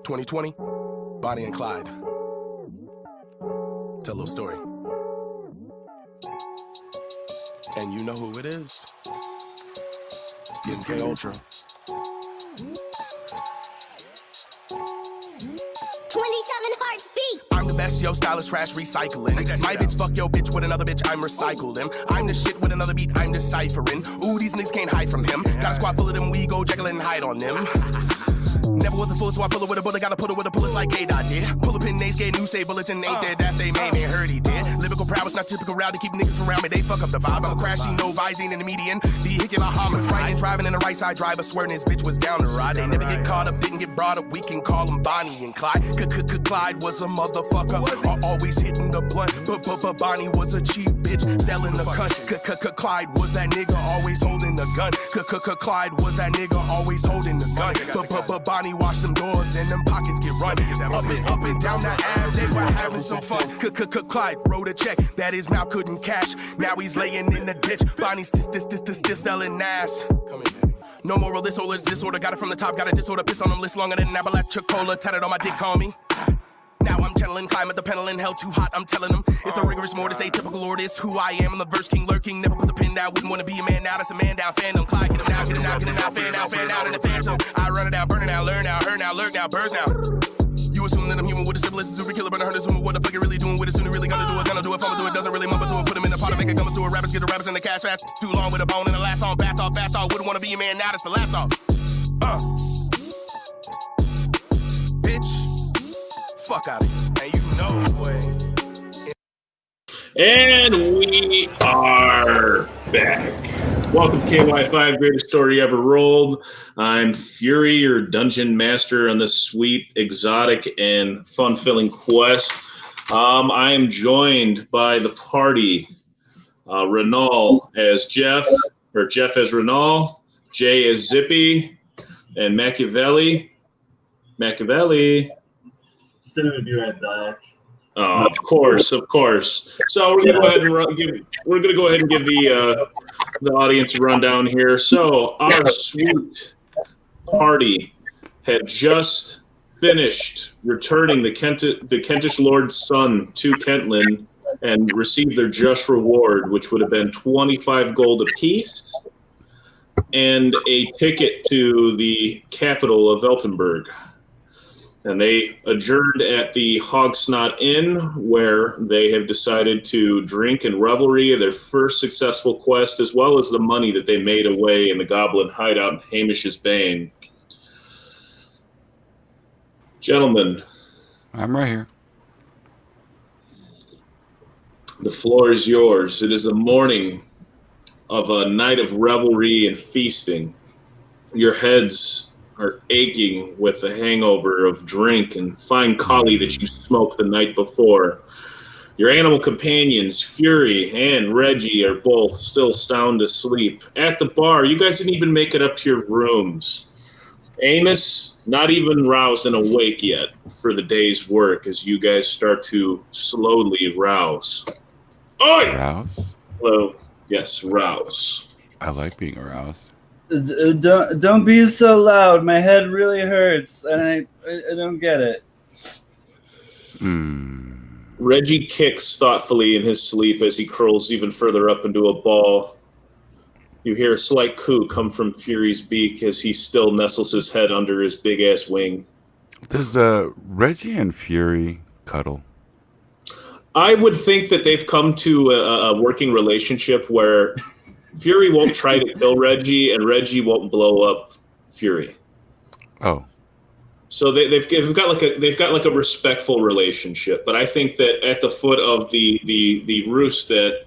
2020, Bonnie and Clyde. Tell a little story. And you know who it is. MK Ultra. 27 hearts beat. I'm the best, yo, stylish trash recycling. My bitch fuck yo bitch with another bitch, I'm recycling. I'm the shit with another beat, I'm deciphering. Ooh, these niggas can't hide from him. Got a squad full of them, we go Jekyll and hide on them. Never was a fool, so I pull it with a bullet. Gotta put it with a pull, it's like A-Dot did. Pull up in Nate's gay news, say bulletin ain't there. That's they made me heard he did. Lyrical prowess, not typical route to keep niggas from around me. They fuck up the vibe. I'm crashing, no visine in the median. Vehicular homicide. And driving in the right side driver, swearing his bitch was down the ride. They never get caught up, didn't get brought up. We can call them Bonnie and Clyde. Clyde was a motherfucker. Always hitting the blunt. But Bonnie was a cheap bitch selling the cunt. Clyde was that nigga always holding the gun. Clyde was that nigga always holding the gun. But Bonnie washed them doors and them pockets get run. Up and down the Ave, they were having some fun. Clyde wrote a check that his mouth couldn't cash. Now he's laying in the ditch. Bonnie's still selling ass. Come in, baby. No moral disorder. Got it from the top. Got a disorder. Piss on them list longer than an Appalachia cola. Tatted on my dick, call me. Now I'm channeling, climate the pedaling, hell too hot, I'm telling them. It's the rigorous mortis, atypical lord is who I am. I'm the verse king lurking, never put the pen down. Wouldn't want to be a man now, that's a man down. Fandom, Clyde, get him now, get him now, get him now. Fan out in the phantom. I run it down, burn it now, learn now, hurt now, lurk now, birds now. You assume that I'm human with a syphilis, super killer, but I heard assume what the fuck you really doing with it. Soon you really gonna do it, follow do it, doesn't really mumble to it. Put him in the pot, make it come to it. Rappers get the rappers in the cash fast. Too long with a bone and the last song, fast off. Wouldn't want to be a man now, that's the last off. Bitch, fuck out of here. And you know, boy. And we are back. Welcome to KY5, greatest story ever rolled. I'm Fury, your dungeon master on this sweet, exotic, and fun-filling quest. I am joined by the party. Renal as Jeff, or Jeff as Renal, Jay as Zippy, and Machiavelli. Send him to be right back. Oh, of course. So we're gonna go ahead and give the audience a rundown here. So our sweet party had just finished returning the Kentish Lord's son to Kentland and received their just reward, which would have been 25 gold apiece and a ticket to the capital of Eltenberg. And they adjourned at the Hogsnot Inn, where they have decided to drink and revelry their first successful quest, as well as the money that they made away in the Goblin hideout in Hamish's Bane. Gentlemen. I'm right here. The floor is yours. It is the morning of a night of revelry and feasting. Your heads are aching with the hangover of drink and fine collie that you smoked the night before. Your animal companions, Fury and Reggie, are both still sound asleep. At the bar, you guys didn't even make it up to your rooms. Amos, not even roused and awake yet for the day's work as you guys start to slowly rouse. Oi! Rouse? Hello. Yes, rouse. I like being aroused. Don't be so loud. My head really hurts, and I don't get it. Reggie kicks thoughtfully in his sleep as he curls even further up into a ball. You hear a slight coo come from Fury's beak as he still nestles his head under his big-ass wing. Does Reggie and Fury cuddle? I would think that they've come to a working relationship where Fury won't try to kill Reggie, and Reggie won't blow up Fury. Oh, so they've got like a respectful relationship. But I think that at the foot of the roost that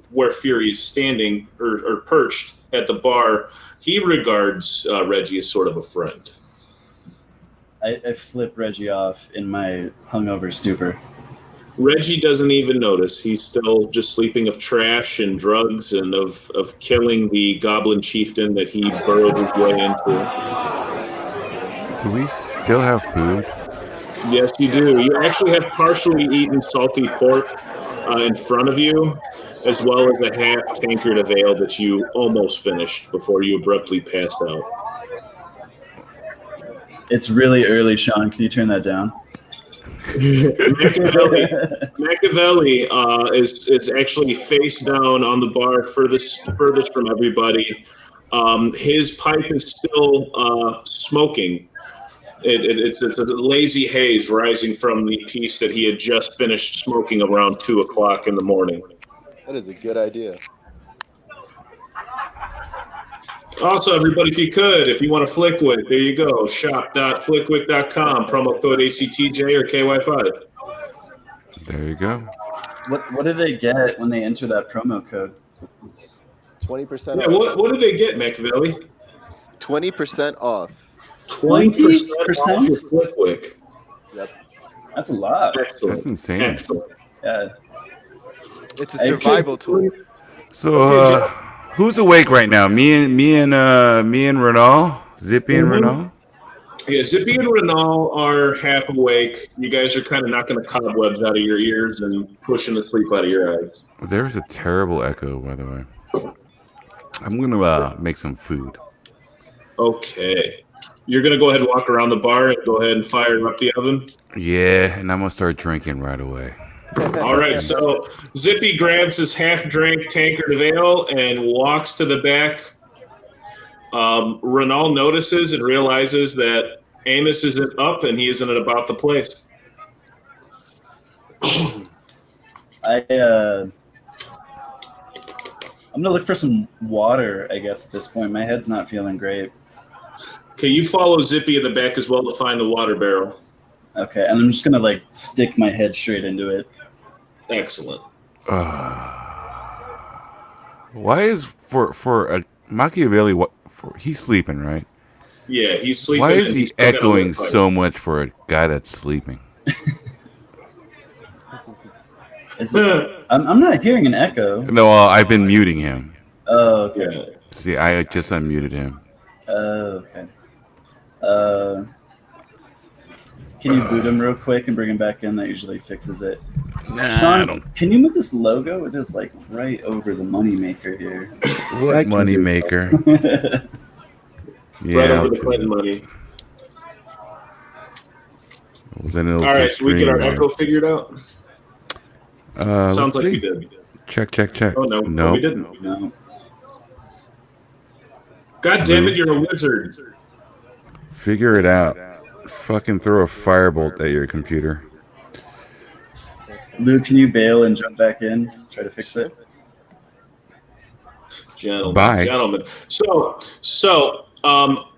where Fury is standing or perched at the bar, he regards Reggie as sort of a friend. I flip Reggie off in my hungover stupor. Reggie doesn't even notice. He's still just sleeping of trash and drugs and of killing the goblin chieftain that he burrowed his way into. Do we still have food? Yes, you do. You actually have partially eaten salty pork in front of you. as well as a half tankard of ale that you almost finished before you abruptly passed out. It's really early, Sean. Can you turn that down? Machiavelli is actually face down on the bar furthest from everybody. His pipe is still smoking. It's a lazy haze rising from the piece that he had just finished smoking around 2 o'clock in the morning. That is a good idea. Also, everybody, if you want a Flickwick, there you go. Shop.flickwick.com, promo code ACTJ or KY5. There you go. What do they get when they enter that promo code? 20% Yeah, off. what do they get, Machiavelli? 20% off. 20% off your Flickwick. Yep. That's a lot. Excellent. That's insane. Excellent. Yeah. It's a survival tool. So, who's awake right now? Me and Renault, Zippy and Renault. Yeah, Zippy and Renault are half awake. You guys are kind of knocking the cobwebs out of your ears and pushing the sleep out of your eyes. There's a terrible echo, by the way. I'm gonna make some food. Okay. You're going to go ahead and walk around the bar and go ahead and fire up the oven? Yeah, and I'm gonna start drinking right away. All right, so Zippy grabs his half-drink tankard of ale and walks to the back. Renault notices and realizes that Amos isn't up and he isn't about the place. I'm gonna look for some water, I guess, at this point. My head's not feeling great. Okay, you follow Zippy in the back as well to find the water barrel. Okay, and I'm just gonna like stick my head straight into it. Excellent. Why is for a Machiavelli? He's sleeping, right? Yeah, he's sleeping. Why is and he he's still got a echoing lit fire. so much for a guy that's sleeping? I'm not hearing an echo. No, I've been muting him. Oh, okay. Yeah. See, I just unmuted him. Oh, okay. Can you boot him real quick and bring him back in? That usually fixes it. Nah, Sean, I don't. can you move this logo? It is like right over the moneymaker here. What money maker? Yeah. Right I'll over the do Clinton it. money. Well, then it'll All say right, so we get our stream, echo figured out? Sounds let's like see. we did. Check. Oh, no, we didn't. No. God damn it, you're a wizard. Figure it out. Fucking throw a firebolt at your computer. Luke, can you bail and jump back in? Try to fix it. Gentlemen. So,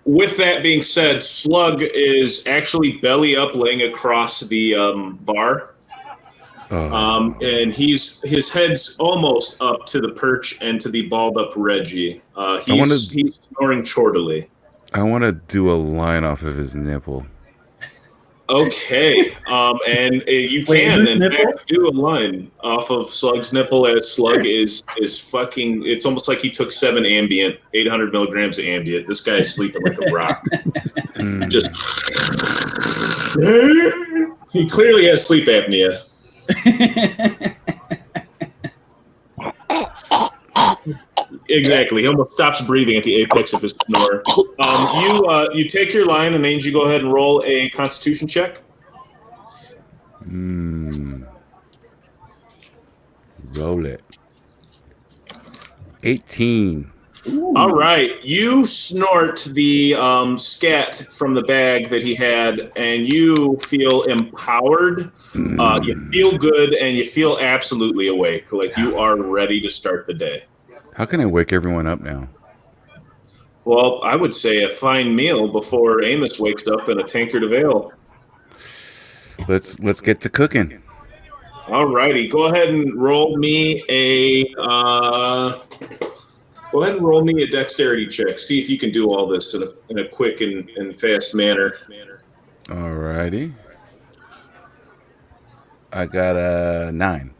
with that being said, Slug is actually belly up laying across the bar. And his head's almost up to the perch and to the balled up Reggie. He's snoring chortily. I want to do a line off of his nipple. Okay, and you Wait, can whose in nipple? fact do a line off of Slug's nipple, as Slug is fucking. It's almost like he took 7 ambient, 800 milligrams of ambient. This guy is sleeping like a rock. Just he clearly has sleep apnea. Exactly. He almost stops breathing at the apex of his snore. You take your line, and Angie, go ahead and roll a Constitution check. Roll it. 18. All right. You snort the scat from the bag that he had, and you feel empowered. You feel good, and you feel absolutely awake, like you are ready to start the day. How can I wake everyone up now? Well, I would say a fine meal before Amos wakes up in a tankard of ale. Let's get to cooking. All righty. Go ahead and roll me a dexterity check. See if you can do all this in a quick and fast manner. All righty. I got a 9.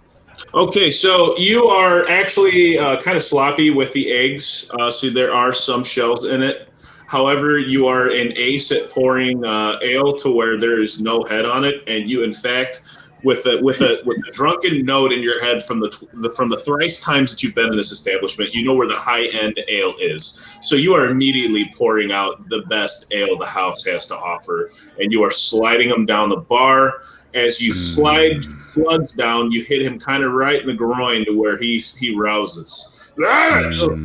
Okay, so you are actually kind of sloppy with the eggs, so there are some shells in it. However, you are an ace at pouring ale to where there is no head on it, and you, in fact, with a drunken note in your head from the thrice times that you've been in this establishment. You know where the high end ale is, so you are immediately pouring out the best ale the house has to offer, and you are sliding them down the bar. As you slide Slugs down, you hit him kind of right in the groin to where he rouses. Oh,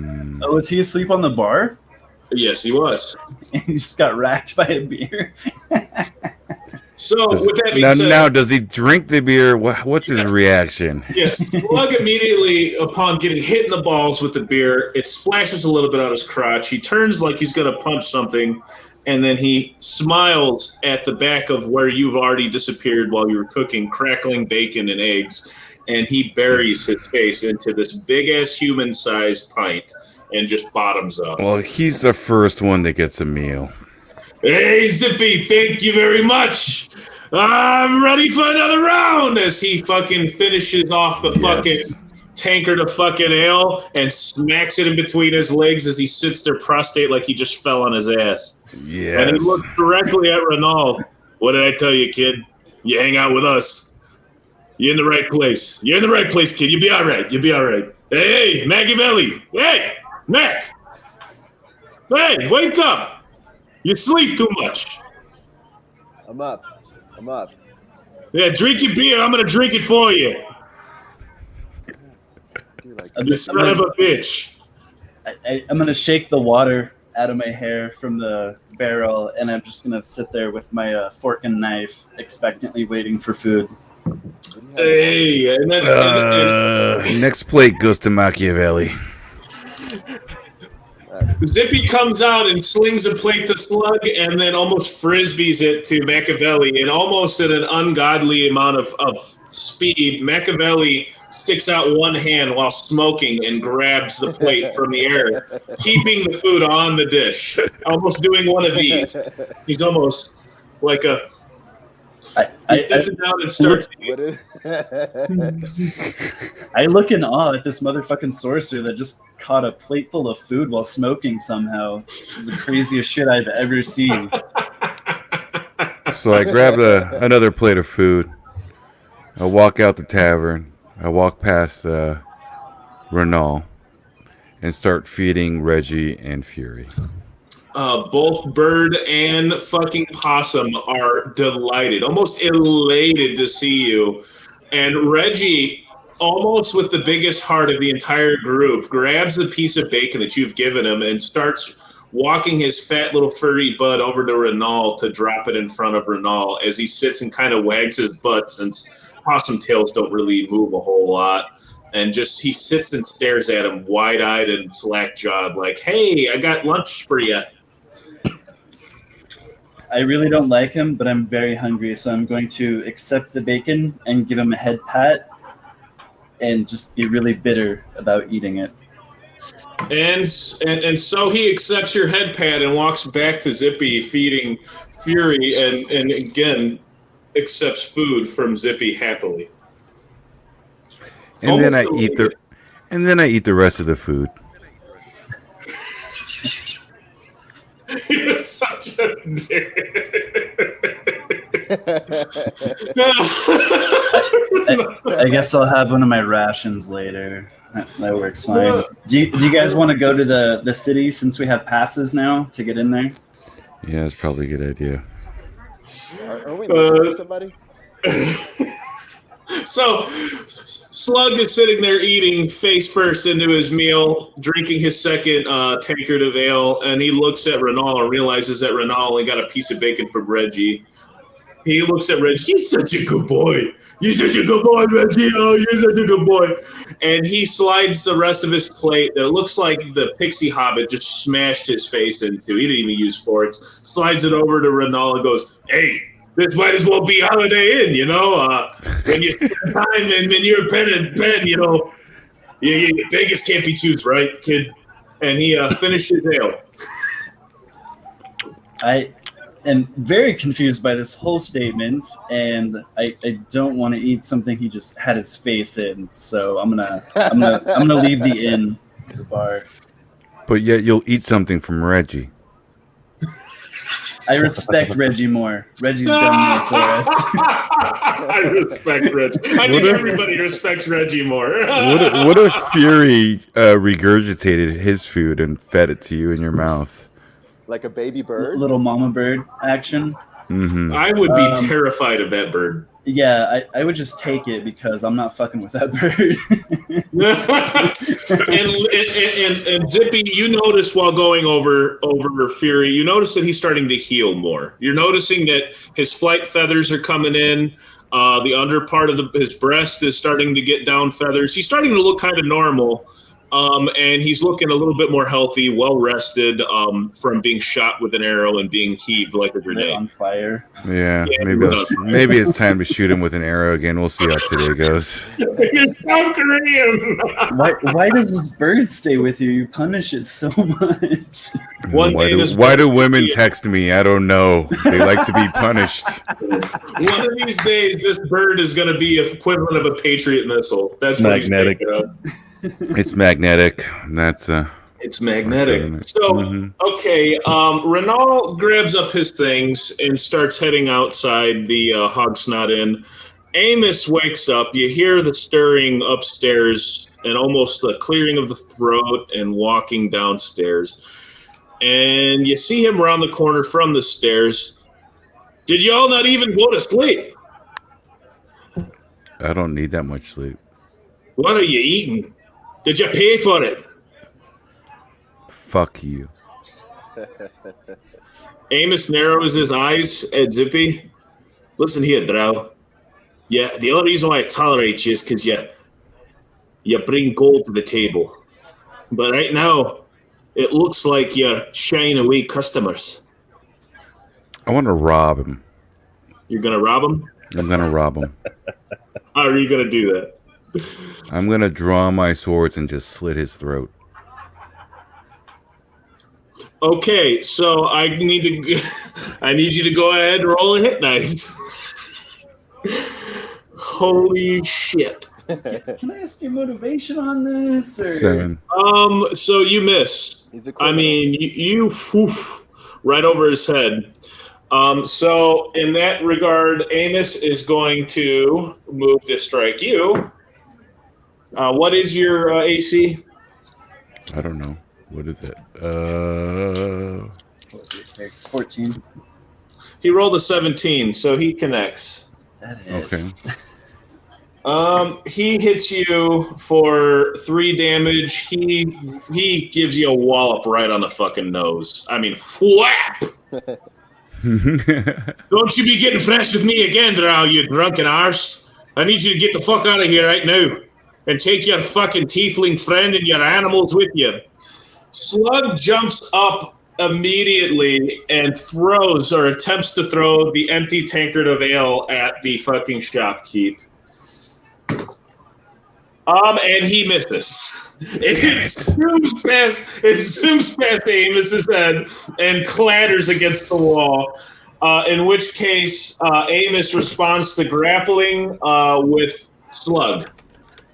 was he asleep on the bar? Yes, he was. And he just got racked by a beer. So, with that being said, now, does he drink the beer? What's his reaction? yes, Slug immediately, upon getting hit in the balls with the beer, it splashes a little bit on his crotch. He turns like he's going to punch something, and then he smiles at the back of where you've already disappeared while you were cooking crackling bacon and eggs, and he buries his face into this big-ass human-sized pint and just bottoms up. Well, he's the first one that gets a meal. Hey, Zippy, thank you very much. I'm ready for another round as he fucking finishes off the fucking tankard of fucking ale and smacks it in between his legs as he sits there prostrate like he just fell on his ass. Yes. And he looks directly at Renal. What did I tell you, kid? You hang out with us. You're in the right place. You're in the right place, kid. You'll be all right. You'll be all right. Hey, Machiavelli. Hey, Mac. Hey, wake up. You sleep too much. I'm up. Yeah, drink your beer. I'm going to drink it for you. Dude, like, You son of a bitch. I'm going to shake the water out of my hair from the barrel, and I'm just going to sit there with my fork and knife, expectantly waiting for food. Hey, and then Next plate goes to Machiavelli. Zippy comes out and slings a plate to Slug and then almost frisbees it to Machiavelli. And almost at an ungodly amount of speed, Machiavelli sticks out one hand while smoking and grabs the plate from the air, keeping the food on the dish. Almost doing one of these. He's almost like a... He sits it down and starts... what is- I look in awe at this motherfucking sorcerer that just caught a plate full of food while smoking somehow. It's the craziest shit I've ever seen. So I grab another plate of food. I walk out the tavern. I walk past Renal and start feeding Reggie and Fury. Both Bird and fucking Possum are delighted, almost elated to see you. And Reggie, almost with the biggest heart of the entire group, grabs a piece of bacon that you've given him and starts walking his fat little furry butt over to Renal to drop it in front of Renal as he sits and kind of wags his butt, since possum tails don't really move a whole lot. And just he sits and stares at him wide-eyed and slack-jawed like, hey, I got lunch for you. I really don't like him, but I'm very hungry, so I'm going to accept the bacon and give him a head pat and just be really bitter about eating it. And so he accepts your head pat and walks back to Zippy feeding Fury and again accepts food from Zippy happily. And then I eat the rest of the food. You're such a dick. I guess I'll have one of my rations later. That works fine. Do you guys want to go to the city since we have passes now to get in there? Yeah, that's probably a good idea. Are we looking for somebody? So, Slug is sitting there eating face first into his meal, drinking his second tankard of ale, and he looks at Renal and realizes that Renal only got a piece of bacon from Reggie. He looks at Reggie. He's such a good boy. You're such a good boy, Reggie. Oh, you're such a good boy. And he slides the rest of his plate that looks like the Pixie Hobbit just smashed his face into. He didn't even use forks. Slides it over to Renal and goes, hey, this might as well be Holiday Inn, you know? When you spend time and you're pen and pen, you know, Vegas can't be choose, right, kid? And he finished his ale. I am very confused by this whole statement, and I don't want to eat something he just had his face in. So I'm gonna leave the inn, the bar. But yet you'll eat something from Reggie. I respect Reggie more. Reggie's done more for us. I respect Reggie. I think everybody respects Reggie more. What if Fury regurgitated his food and fed it to you in your mouth? Like a baby bird. Little mama bird action. Mm-hmm. I would be terrified of that bird. Yeah, I would just take it because I'm not fucking with that bird. and Zippy, you notice while going over Fury, you notice that he's starting to heal more. You're noticing that his flight feathers are coming in. The under part of his breast is starting to get down feathers. He's starting to look kind of normal. And he's looking a little bit more healthy, well rested from being shot with an arrow and being heaved like a grenade. On fire. Yeah, maybe it's time to shoot him with an arrow again. We'll see how today goes. You're South Korean. Why does this bird stay with you? You punish it so much. Why do women text me? I don't know. They like to be punished. One of these days, this bird is going to be equivalent of a Patriot missile. That's what magnetic. He's making up. It's magnetic. That's It's magnetic. So, okay, Renault grabs up his things and starts heading outside the Hogsnot Inn. Amos wakes up. You hear the stirring upstairs and almost the clearing of the throat and walking downstairs. And you see him around the corner from the stairs. Did you all not even go to sleep? I don't need that much sleep. What are you eating? Did you pay for it? Fuck you. Amos narrows his eyes at Zippy. Listen here, Drow. Yeah, the only reason why I tolerate you is because you bring gold to the table. But right now, it looks like you're shying away customers. I want to rob him. You're going to rob him? I'm going to rob him. How are you going to do that? I'm going to draw my swords and just slit his throat. Okay, so I need you to go ahead and roll a hit dice. Holy shit. Can I ask your motivation on this? Or? 7. So you miss. He's a I criminal. mean, you right over his head. So in that regard, Amos is going to move to strike you. What is your AC? I don't know. What is it? 14. He rolled a 17, so he connects. That hits. Okay. He hits you for 3 damage. He gives you a wallop right on the fucking nose. I mean, whap! Don't you be getting fresh with me again, Drow, you drunken arse. I need you to get the fuck out of here right now. And take your fucking tiefling friend and your animals with you. Slug jumps up immediately and throws or attempts to throw the empty tankard of ale at the fucking shopkeep. And he misses. It zooms past Amos's head and clatters against the wall. In which case, Amos responds to grappling with Slug.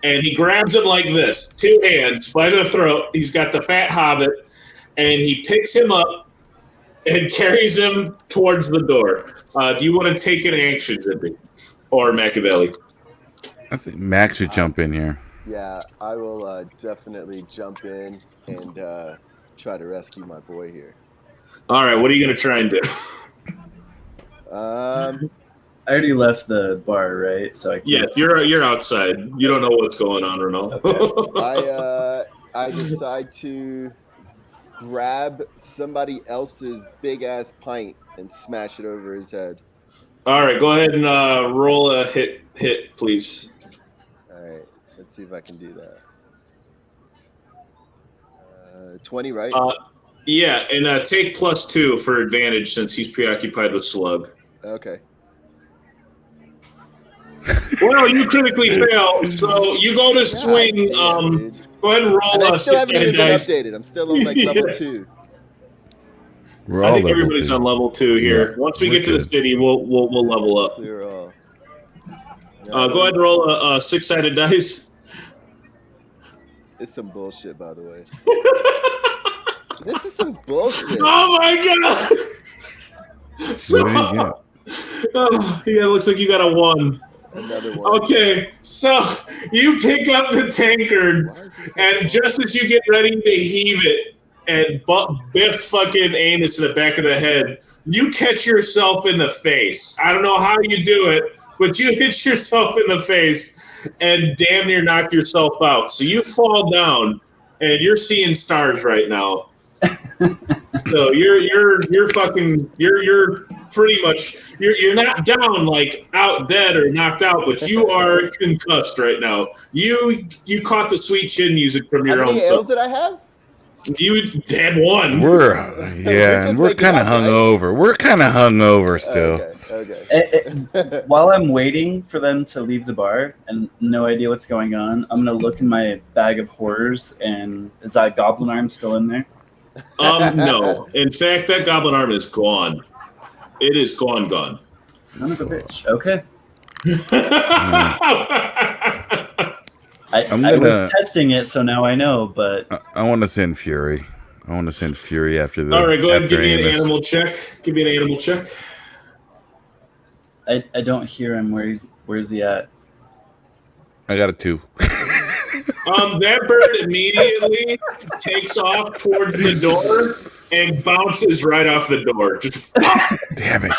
And he grabs him like this, 2 hands by the throat. He's got the fat hobbit, and he picks him up and carries him towards the door. Do you want to take an action, Zippy? Or Machiavelli? I think Mac should jump in here. Yeah, I will definitely jump in and try to rescue my boy here. All right, what are you going to try and do? I already left the bar, right? So I can't. Yes, you're outside. You don't know what's going on, Renault. Okay. I decide to grab somebody else's big ass pint and smash it over his head. All right, go ahead and roll a hit, please. All right, let's see if I can do that. 20, right? Yeah, and take +2 for advantage since he's preoccupied with Slug. Okay. Well, you critically fail, so you go to swing. Damn, Go ahead and roll and I a still haven't even 6-sided been dice. updated. I'm still on like level 2. We're I all think level everybody's 2. on level 2 here. Yeah, Once we we're get to the good. city, we'll level up. Clear all. Go ahead and roll a 6-sided dice. It's some bullshit, by the way. This is some bullshit. Oh my god! So, What did he get? oh, yeah, it looks like you got a 1. Another one. Okay, so you pick up the tankard, Why is this so and small? just as you get ready to heave it and biff fucking Amos in the back of the head, you catch yourself in the face. I don't know how you do it, but you hit yourself in the face and damn near knock yourself out. So you fall down, and you're seeing stars right now. So you're fucking you're pretty much you're not down like out dead or knocked out, but you are concussed right now. You caught the sweet chin music from your How own many self. L's did I have? You had 1. We're just and we're waking kind of up, right? hungover. We're kind of hungover still. Okay. While I'm waiting for them to leave the bar and no idea what's going on, I'm gonna look in my bag of horrors, and is that goblin arm still in there? No. In fact, that goblin arm is gone. It is gone. Son of a bitch. Okay. I'm I was gonna- testing it, so now I know, but I want to send Fury. I want to send Fury after the. All right, go ahead and after give me an Amos. animal check. Give me an animal check. I don't hear him. Where's he at? I got a 2. That bird immediately takes off towards the door and bounces right off the door. Just Damn it!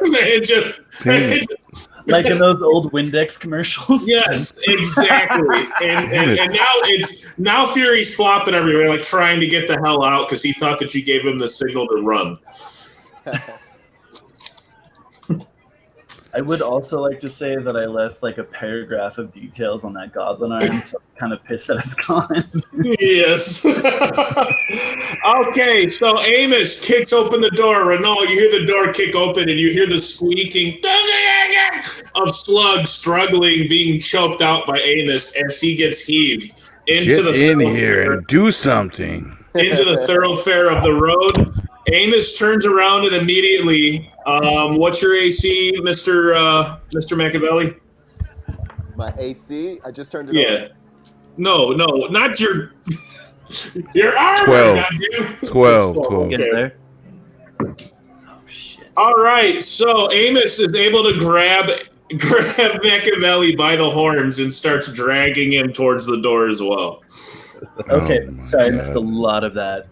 it just, Damn it. it just Like in those old Windex commercials? yes, exactly. And now Fury's flopping everywhere, like trying to get the hell out because he thought that you gave him the signal to run. I would also like to say that I left like a paragraph of details on that goblin arm, so I'm kind of pissed that it's gone. Yes. Okay, so Amos kicks open the door. Renault, you hear the door kick open and you hear the squeaking of Slug struggling, being choked out by Amos as he gets heaved into Get the in here and do something. into the thoroughfare of the road. Amos turns around and immediately, what's your AC, Mr. Machiavelli? My AC, I just turned it on. Yeah. No, not your armor. 12. goddamn. 12. You 12. guys there? Oh shit. All right, so Amos is able to grab Machiavelli by the horns and starts dragging him towards the door as well. Okay, Oh my sorry, I missed a God. lot of that.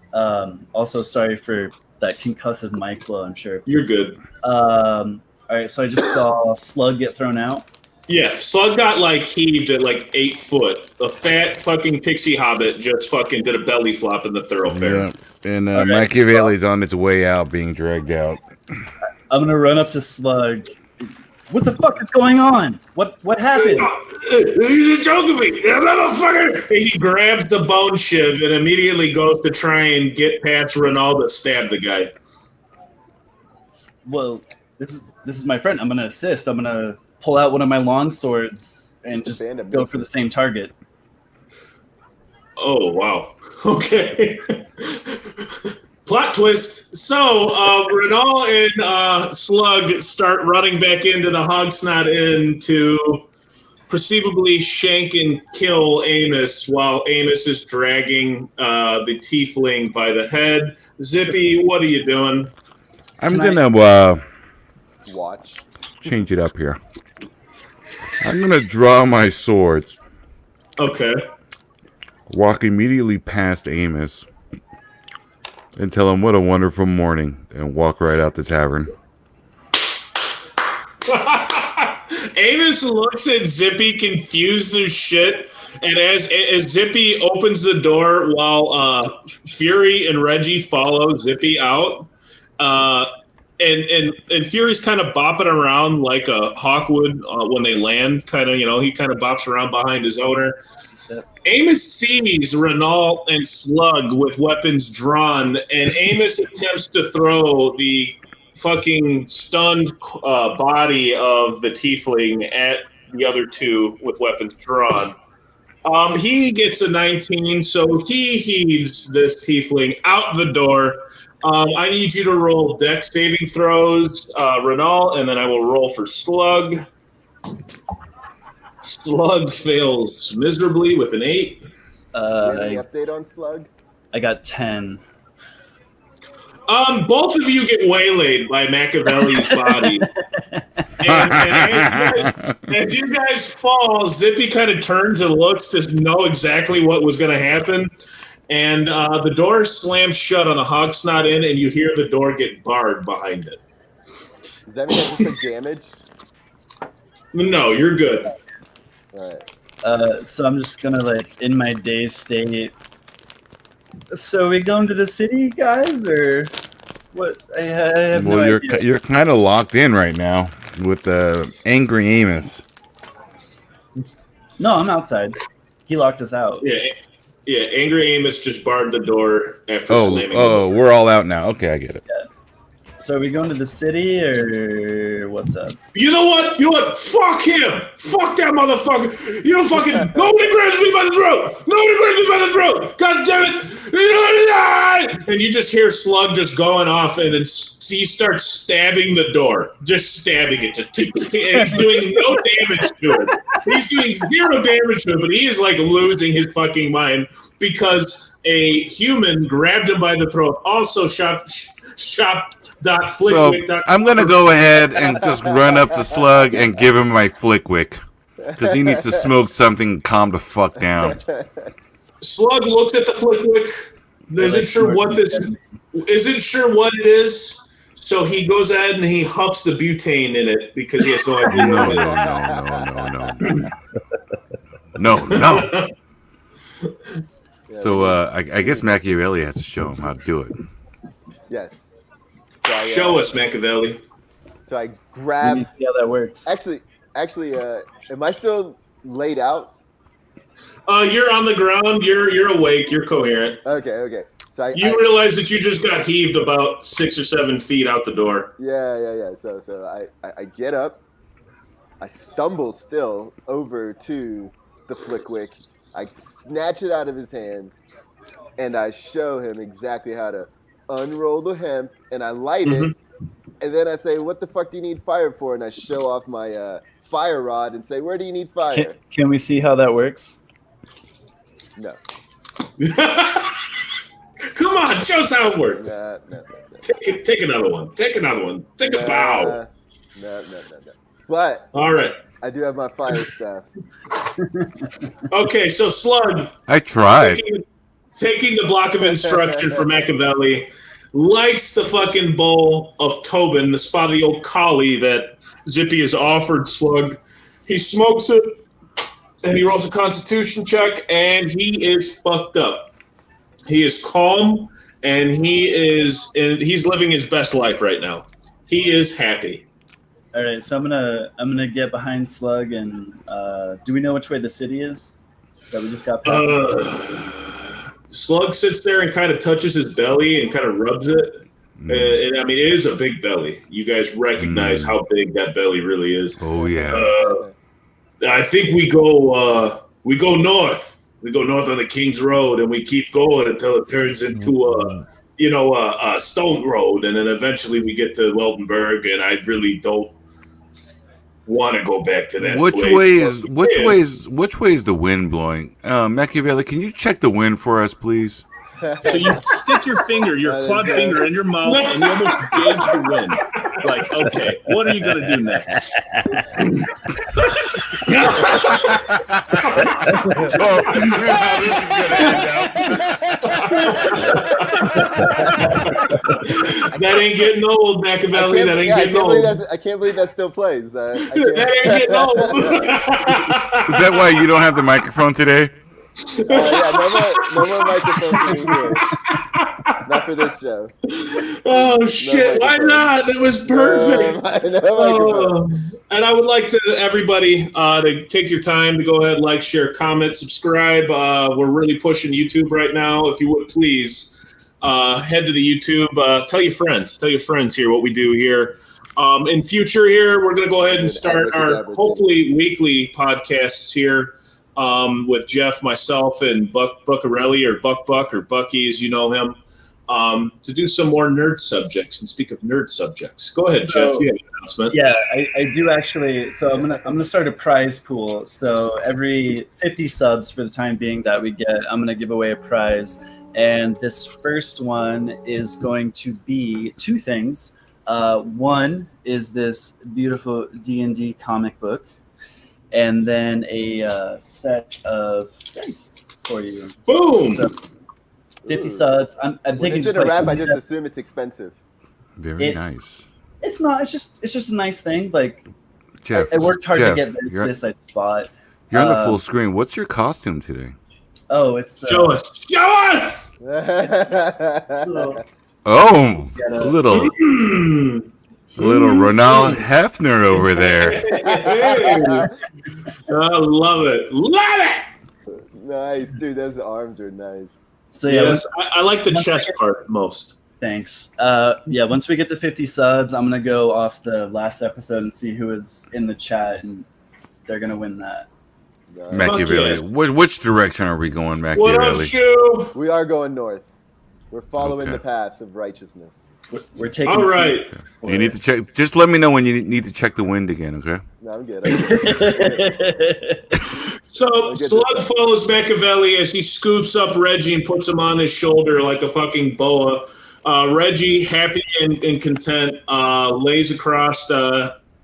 Also, sorry for that concussive mic blow, I'm sure. You're good. All right, so I just saw Slug get thrown out. Yeah, Slug got like heaved at like 8 foot. A fat fucking pixie hobbit just fucking did a belly flop in the thoroughfare. Yeah. And Okay. Machiavelli's on its way out, being dragged out. I'm gonna run up to Slug. What the fuck is going on? What happened? You're joking me, motherfucker! And he grabs the bone shiv and immediately goes to try and get past Renault that stabbed the guy. Well, this is my friend. I'm gonna assist. I'm gonna pull out one of my long swords and just Band of go for the same target. Oh, wow. Okay. Plot twist. So, Renault and Slug start running back into the Hogsnot Inn to perceivably shank and kill Amos while Amos is dragging the tiefling by the head. Zippy, what are you doing? I'm Can gonna Watch. change it up here. I'm gonna draw my swords, Okay. walk immediately past Amos, and tell him what a wonderful morning, and walk right out the tavern. Amos looks at Zippy confused as shit, and as Zippy opens the door while Fury and Reggie follow Zippy out, and Fury's kind of bopping around like a hawk would when they land, kind of, he kind of bops around behind his owner. Amos sees Renault and Slug with weapons drawn, and Amos attempts to throw the fucking stunned body of the tiefling at the other two with weapons drawn. He gets a 19, so he heaves this tiefling out the door. I need you to roll dex saving throws, Renault, and then I will roll for Slug. Slug fails miserably with an 8. Any update on Slug? I got 10. Both of you get waylaid by Machiavelli's body. And as you guys fall, Zippy kind of turns and looks to know exactly what was going to happen. And the door slams shut on the Hogsnot Inn, and you hear the door get barred behind it. Does that mean I just took damage? No, you're good. All right. So I'm just gonna like in my dazed state. So we going to the city, guys, or what? I have no idea. You're kind of locked in right now with angry Amos. No, I'm outside. He locked us out. Yeah. Angry Amos just barred the door after slamming the door. We're all out now. Okay, I get it. Yeah. So are we going to the city, or what's up? You know what? Fuck him! Fuck that motherfucker! You don't fucking... Nobody grabs me by the throat! Nobody grabs me by the throat! God damn it! And you just hear Slug just going off, and then he starts stabbing the door. Just stabbing it. And he's doing no damage to it. He's doing 0 damage to it, but he is like losing his fucking mind because a human grabbed him by the throat. Also shop.flickwick. So I'm gonna go ahead and just run up to Slug and give him my Flickwick because he needs to smoke something, calm the fuck down. Slug looks at the Flickwick, isn't sure what it is, so he goes ahead and he huffs the butane in it because he has no idea. No. So I guess Machiavelli has to show him how to do it. Yes. So show us, Machiavelli. So I Let grab. me see how that works. Actually, am I still laid out? You're on the ground. You're awake. You're coherent. Okay. So you realize that you just got heaved about 6 or 7 feet out the door. Yeah. So I get up. I stumble still over to the Flickwick. I snatch it out of his hand, and I show him exactly how to unroll the hemp, and I light it, and then I say, "What the fuck do you need fire for?" And I show off my fire rod and say, "Where do you need fire?" Can we see how that works? No. Come on, show us how it works. No. Take another one. Take a bow. No. But all right. I do have my fire staff. Okay, so Slug. I tried. Taking the block of instruction from Machiavelli, lights the fucking bowl of Tobin, the spotty old collie that Zippy has offered Slug. He smokes it, and he rolls a constitution check, and he is fucked up. He is calm, and he's living his best life right now. He is happy. All right, so I'm gonna get behind Slug, and do we know which way the city is that we just got past? Slug sits there and kind of touches his belly and kind of rubs it. And I mean, it is a big belly. You guys recognize how big that belly really is. Oh yeah. I think we go north. We go north on the King's Road, and we keep going until it turns into a stone road, and then eventually we get to Weltenberg. And I really don't want to go back to that. Which way is the wind blowing? Machiavelli, can you check the wind for us, please? So you stick your clawed finger in your mouth, and you almost gauge the wind. Like, okay, what are you going to do next? That ain't getting old, Machiavelli. That ain't getting old. I can't believe that still plays. That ain't getting old. Is that why you don't have the microphone today? No more microphone for me here. Not for this show. Oh shit! Why not? That was perfect. And I would like to everybody to take your time to go ahead, like, share, comment, subscribe. We're really pushing YouTube right now. If you would please head to the YouTube. Tell your friends here what we do here. In future here, we're gonna go ahead and start our hopefully weekly podcasts here. With Jeff, myself, and Buccarelli, or Buck, or Bucky, as you know him, to do some more nerd subjects. And speak of nerd subjects, go ahead, Jeff. You have an announcement. Yeah, I do actually. So I'm gonna start a prize pool. So every 50 subs for the time being that we get, I'm gonna give away a prize. And this first one is going to be two things. One is this beautiful D&D comic book, and then a set of dice for you. Boom! So, 50 subs. I'm When thinking it's just in a like wrap, I something just that- assume it's expensive. Very nice. it's not. It's just a nice thing. Like Jeff, I worked hard Jeff, to get you're, this. I bought. you're on the full screen. What's your costume today? Oh, it's Show us. Show us! little- Oh, Got a a- little Mm. Ronald Hefner over there. Hey. I love it. Love it! Nice, dude. Those arms are nice. So yeah, Yes, I like the chest part most. thanks. Yeah, once we get to 50 subs, I'm gonna go off the last episode and see who is in the chat, and they're gonna win that. Nice. Machiavelli. yes. Which direction are we going, What up, Machiavelli? Shu? We are going north. We're following Okay. the path of righteousness. We're taking. All right. You need to check. Just let me know when you need to check the wind again, okay? No, I'm good. I'm good. So get Slug this. follows Machiavelli as he scoops up Reggie and puts him on his shoulder like a fucking boa. Reggie, happy and content, lays across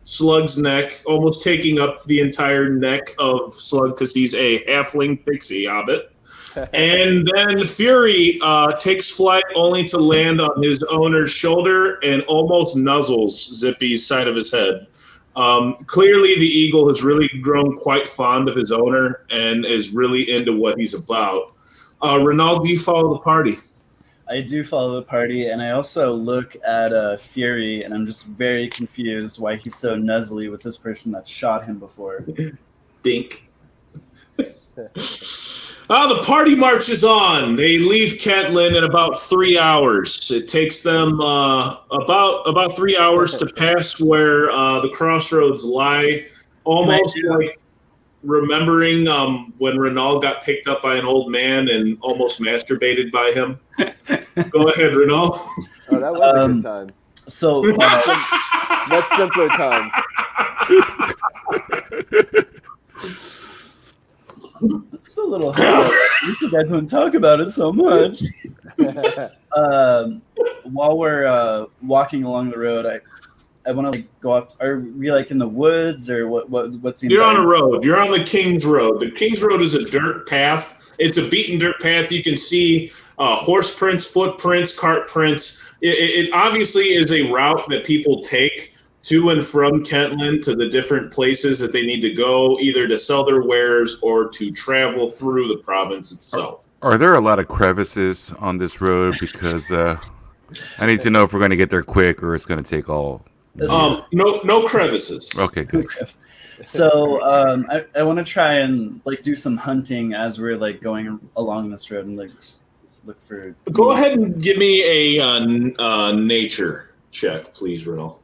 Slug's neck, almost taking up the entire neck of Slug because he's a halfling pixie hobbit. And then Fury takes flight only to land on his owner's shoulder and almost nuzzles Zippy's side of his head. Clearly, the eagle has really grown quite fond of his owner and is really into what he's about. Ronald, do you follow the party? I do follow the party, and I also look at Fury, and I'm just very confused why he's so nuzzly with this person that shot him before. Dink. The party marches on. They leave Ketlin in about 3 hours. It takes them about 3 hours to pass where the crossroads lie. Almost like remembering when Renal got picked up by an old man and almost masturbated by him. Go ahead, Renal. Oh, that was a good time. So, Much simpler times. it's a little hard. You guys don't talk about it so much. While we're walking along the road, I want to go off. Are we like in the woods or what's the You're on a road. You're on the King's Road. The King's Road is a dirt path. It's a beaten dirt path. You can see horse prints, footprints, cart prints. It obviously is a route that people take to and from Kentland to the different places that they need to go, either to sell their wares or to travel through the province itself. Are there a lot of crevices on this road? Because I need to know if we're going to get there quick or it's going to take all. No crevices. Okay, good. So I want to try and like do some hunting as we're like going along this road and like just look for. Go ahead and give me a nature check, please, Renal.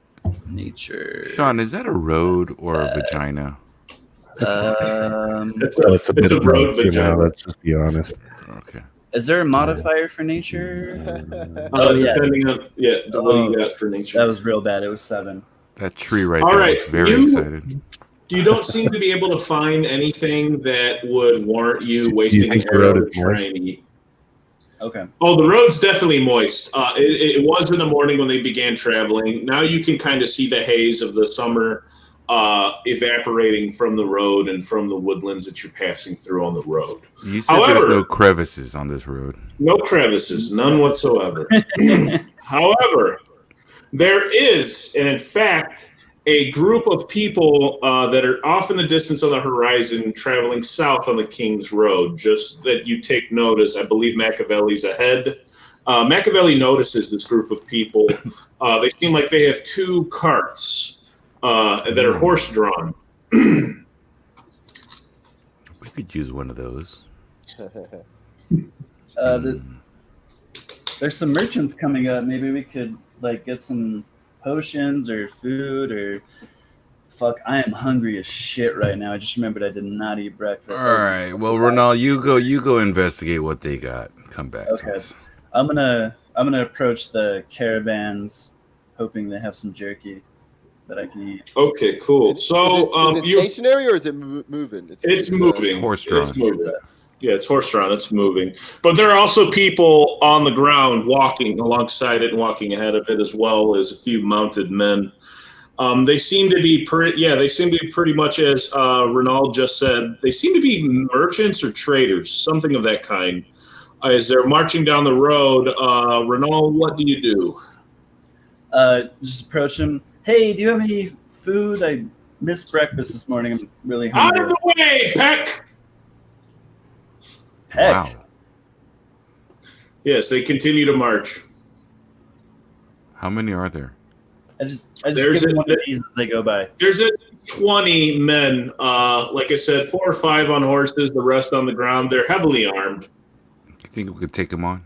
Nature. Sean, is that a road or a vagina? It's a bit of road vagina. Let's just be honest. Okay. Is there a modifier for nature? Depending on what you got for nature. That was real bad. It was 7. That tree right All there right, is very you- excited. You don't seem to be able to find anything that would warrant you Do wasting you think an the road arrow is trying to eat. Okay. Oh, the road's definitely moist. It was in the morning when they began traveling. Now you can kind of see the haze of the summer evaporating from the road and from the woodlands that you're passing through on the road. You said there's However- no crevices on this road. No crevices, none whatsoever. However, there is, and in fact, a group of people that are off in the distance on the horizon traveling south on the King's Road. Just that you take notice, I believe Machiavelli's ahead. Machiavelli notices this group of people. They seem like they have 2 carts that are horse-drawn. We could use one of those. There's some merchants coming up. Maybe we could like get some potions or food or. Fuck, I am hungry as shit right now. I just remembered I did not eat breakfast. All right. Well, Ronald, you go investigate what they got. Come back Okay. to us. I'm gonna approach the caravans, hoping they have some jerky. that I can eat. Okay, cool. So is it stationary or is it moving? It's moving. horse-drawn. It's moving. Yeah, it's horse-drawn. It's moving. But there are also people on the ground walking alongside it and walking ahead of it, as well as a few mounted men. They seem to be pretty much, as Ronald just said, they seem to be merchants or traders, something of that kind. As they're marching down the road, Ronald, what do you do? Just approach him. Hey, do you have any food? I missed breakfast this morning. I'm really hungry. Out of the way, Peck! Heck. Wow. Yes, they continue to march. How many are there? I just There's give a- one of these as they go by. There's 20 men, like I said, 4 or 5 on horses, the rest on the ground. They're heavily armed. You think we could take them on?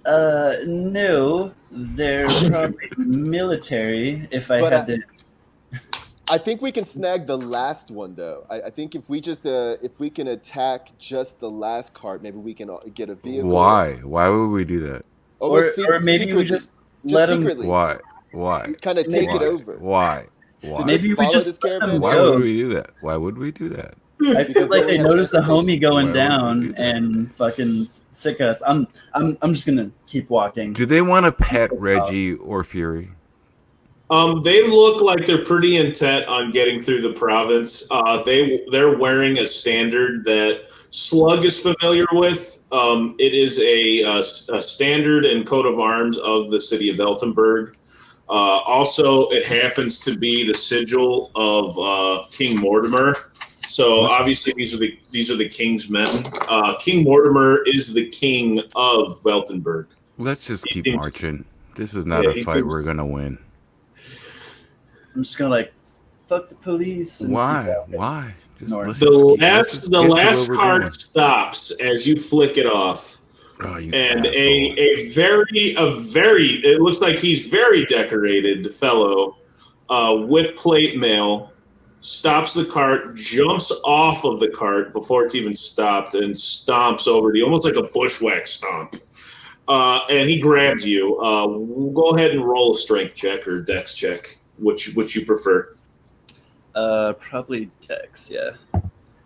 No, they're probably military. If I But, had to, I think we can snag the last one though. I think if we can attack just the last cart, maybe we can get a vehicle. Why? Why would we do that? Or maybe we just let them. secretly. Why? Why? Kind of take Why? it over. Why? Why? To Maybe we follow just this let them caravan? Why go. would we do that? Why would we do that? I feel Because like then they we have noticed the homie transportation. going Why would we down do that? and fucking sick us. I'm just gonna keep walking. Do they want to pet Reggie or Fury? They look like they're pretty intent on getting through the province. They're wearing a standard that Slug is familiar with. It is a standard and coat of arms of the city of Veltenberg. Also, it happens to be the sigil of King Mortimer. So obviously, these are the king's men. King Mortimer is the king of Veltenberg. Let's just keep seems- marching. This is not Yeah, a he fight seems- we're gonna win. I'm just gonna fuck the police. And Why? keep walking. Why? Just, North. let's The just keep- let's last just get to where we're card going. stops as you flick it off. Oh, you And asshole. a very it looks like he's very decorated fellow with plate mail stops the cart, jumps off of the cart before it's even stopped, and stomps over to you, almost like a bushwhack stomp. And he grabs you. Go ahead and roll a strength check or dex check, which you prefer. Probably Dex. Yeah.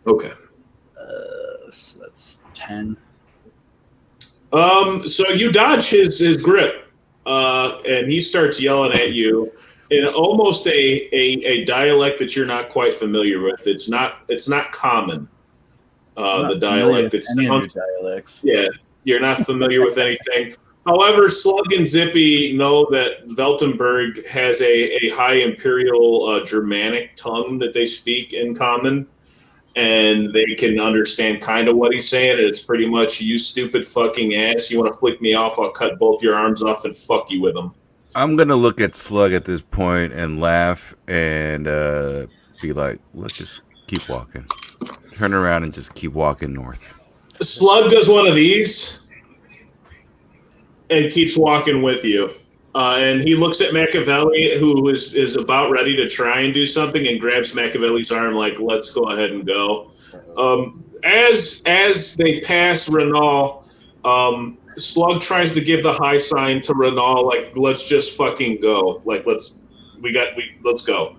Okay. So that's 10. So you dodge his grip, and he starts yelling at you in almost a dialect that you're not quite familiar with. It's not common. I'm The not familiar dialect with that any of sounds, your dialects. yeah, you're not familiar with anything. However, Slug and Zippy know that Veltenberg has a high imperial Germanic tongue that they speak in common. And they can understand kind of what he's saying. And it's pretty much, you stupid fucking ass. You want to flick me off, I'll cut both your arms off and fuck you with them. I'm gonna look at Slug at this point and laugh and be like, "Let's just keep walking." Turn around and just keep walking north. Slug does one of these and keeps walking with you. And he looks at Machiavelli, who is about ready to try and do something, and grabs Machiavelli's arm like, let's go ahead and go. As they pass Renault, Slug tries to give the high sign to Renault, like, let's just fucking go. Like, let's go.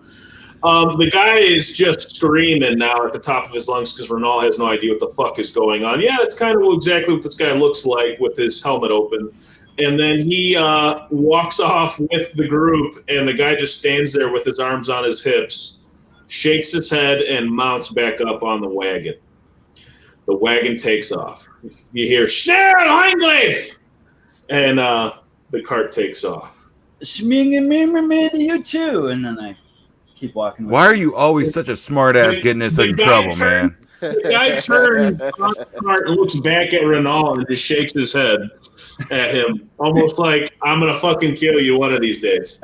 The guy is just screaming now at the top of his lungs because Renault has no idea what the fuck is going on. Yeah, that's kind of exactly what this guy looks like with his helmet open. And then he walks off with the group, and the guy just stands there with his arms on his hips, shakes his head, and mounts back up on the wagon. The wagon takes off. You hear, Schnell, Eingriff! And the cart takes off. You too. And then I keep walking. with Why him. are you always such a smart ass The- getting us the in guy trouble, turned- man? The guy turns on the cart and looks back at Renault and just shakes his head at him, almost like, I'm going to fucking kill you one of these days.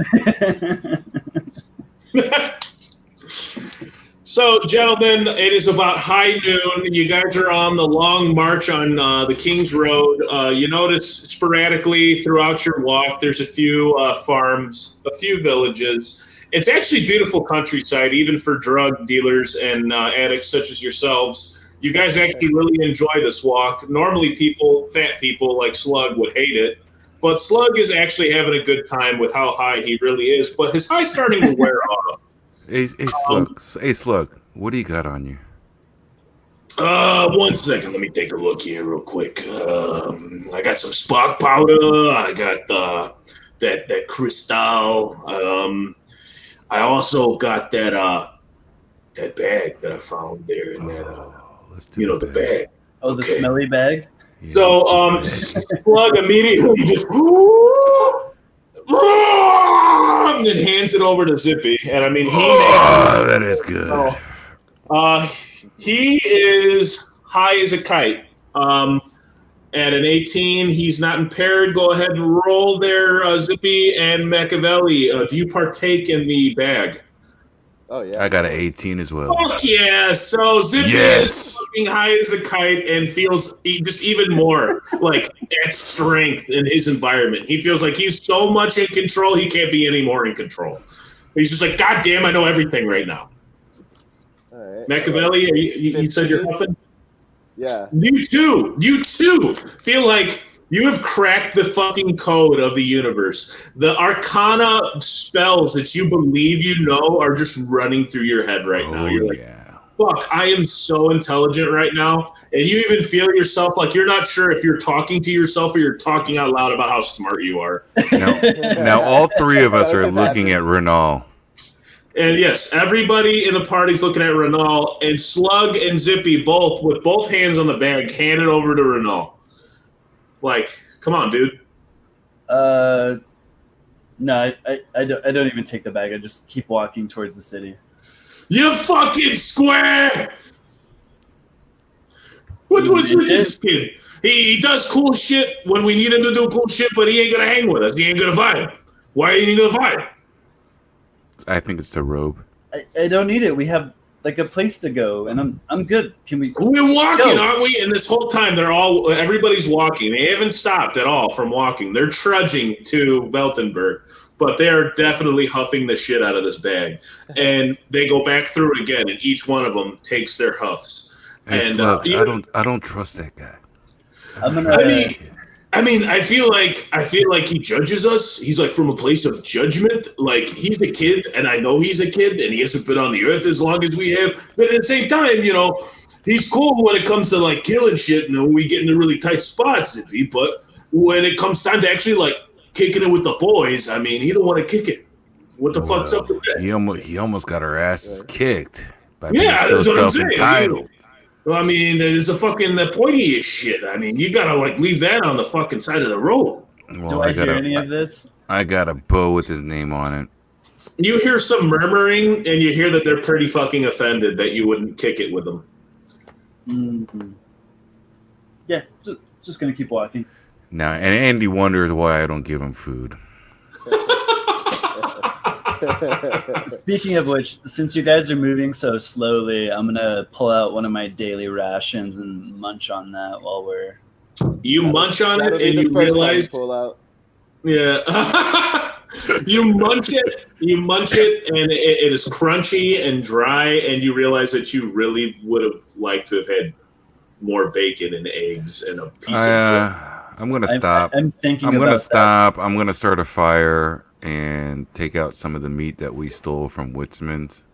So, gentlemen, it is about high noon. You guys are on the long march on the King's Road. You notice sporadically throughout your walk, there's a few farms, a few villages. It's actually beautiful countryside, even for drug dealers and addicts such as yourselves. You guys actually really enjoy this walk. Normally, fat people like Slug would hate it, But Slug is actually having a good time with how high he really is, but his high's starting to wear off. Hey, Slug, what do you got on you? 1 second. Let me take a look here real quick. I got some spark powder. I got that crystal. I also got that bag that I found there in that Let's do the bag. Oh, the Okay. smelly bag. Yeah, So let's do that. Slug immediately just and then hands it over to Zippy, and I mean Oh, that is good. he is high as a kite. At an 18, he's not impaired. Go ahead and roll there, Zippy and Machiavelli. Do you partake in the bag? Oh yeah. I got an 18 as well. Fuck yeah! So Zippy Yes. is fucking high as a kite and feels just even more like at strength in his environment. He feels like he's so much in control, he can't be any more in control. He's just like, God damn, I know everything right now. All right. Machiavelli, you said you're huffing? Yeah. You too feel like you have cracked the fucking code of the universe. The arcana spells that you believe you know are just running through your head right now. Oh, You're like, yeah. fuck, I am so intelligent right now. And you even feel yourself like you're not sure if you're talking to yourself or you're talking out loud about how smart you are. Now all three of us are looking at Renal. And yes, everybody in the party's looking at Renal, and Slug and Zippy both, with both hands on the bag, hand it over to Renal. Like, come on, dude. No, I don't even take the bag. I just keep walking towards the city. You fucking square! What you do this kid? He does cool shit when we need him to do cool shit, but he ain't gonna hang with us. He ain't gonna vibe. Why ain't he gonna vibe? I think it's the robe. I don't need it. We have like a place to go, and I'm good. Can we? We're walking, Go. aren't we? And this whole time, everybody's walking. They haven't stopped at all from walking. They're trudging to Weltenberg, but they're definitely huffing the shit out of this bag. And they go back through it again, and each one of them takes their huffs. Hey, And Slug, even- I don't trust that guy. I'm gonna. I mean, I feel like he judges us. He's like from a place of judgment. Like he's a kid, and I know he's a kid, and he hasn't been on the earth as long as we have. But at the same time, he's cool when it comes to like killing shit, and then we get into really tight spots. But when it comes time to actually like kicking it with the boys, I mean, he don't want to kick it. What the fuck's up with that? He almost got our asses kicked by being Yeah, so that's what I'm saying. self-entitled. I mean, it's a fucking pointy as shit. I mean, you gotta like leave that on the fucking side of the road. Well, do I hear any of this? I got a bow with his name on it. You hear some murmuring, and you hear that they're pretty fucking offended that you wouldn't kick it with them. Mm-hmm. Yeah, just gonna keep walking. Now, and Andy wonders why I don't give him food. Speaking of which, since you guys are moving so slowly, I'm gonna pull out one of my daily rations and munch on that while we're. You munch on it, That'll be and the you first time realize, pull out. yeah, you munch it, and it is crunchy and dry, and you realize that you really would have liked to have had more bacon and eggs and a piece of bread. I'm gonna stop. I'm thinking. I'm about gonna that. stop. I'm gonna start a fire and take out some of the meat that we stole from Witzman's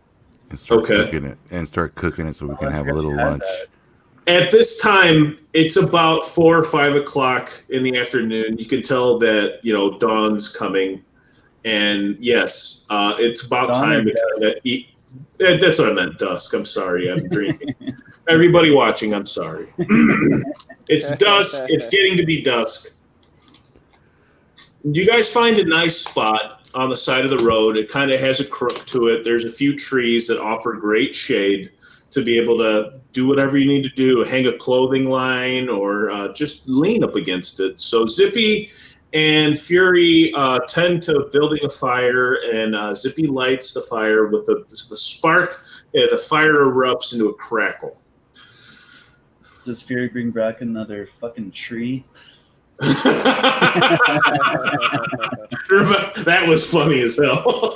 and start Okay. cooking it. And start cooking it so we can I have a forgot little you had lunch. that. At this time, it's about 4 or 5 o'clock in the afternoon. You can tell that dawn's coming, and yes, it's about Dawn time or to kind of eat. That's what I meant, dusk. I'm sorry, I'm drinking. Everybody watching, I'm sorry. It's dusk. It's getting to be dusk. You guys find a nice spot on the side of the road. It kind of has a crook to it. There's a few trees that offer great shade to be able to do whatever you need to do, hang a clothing line or just lean up against it. So Zippy and Fury tend to building a fire, and Zippy lights the fire with the spark. The fire erupts into a crackle. Does Fury bring back another fucking tree? That was funny as hell.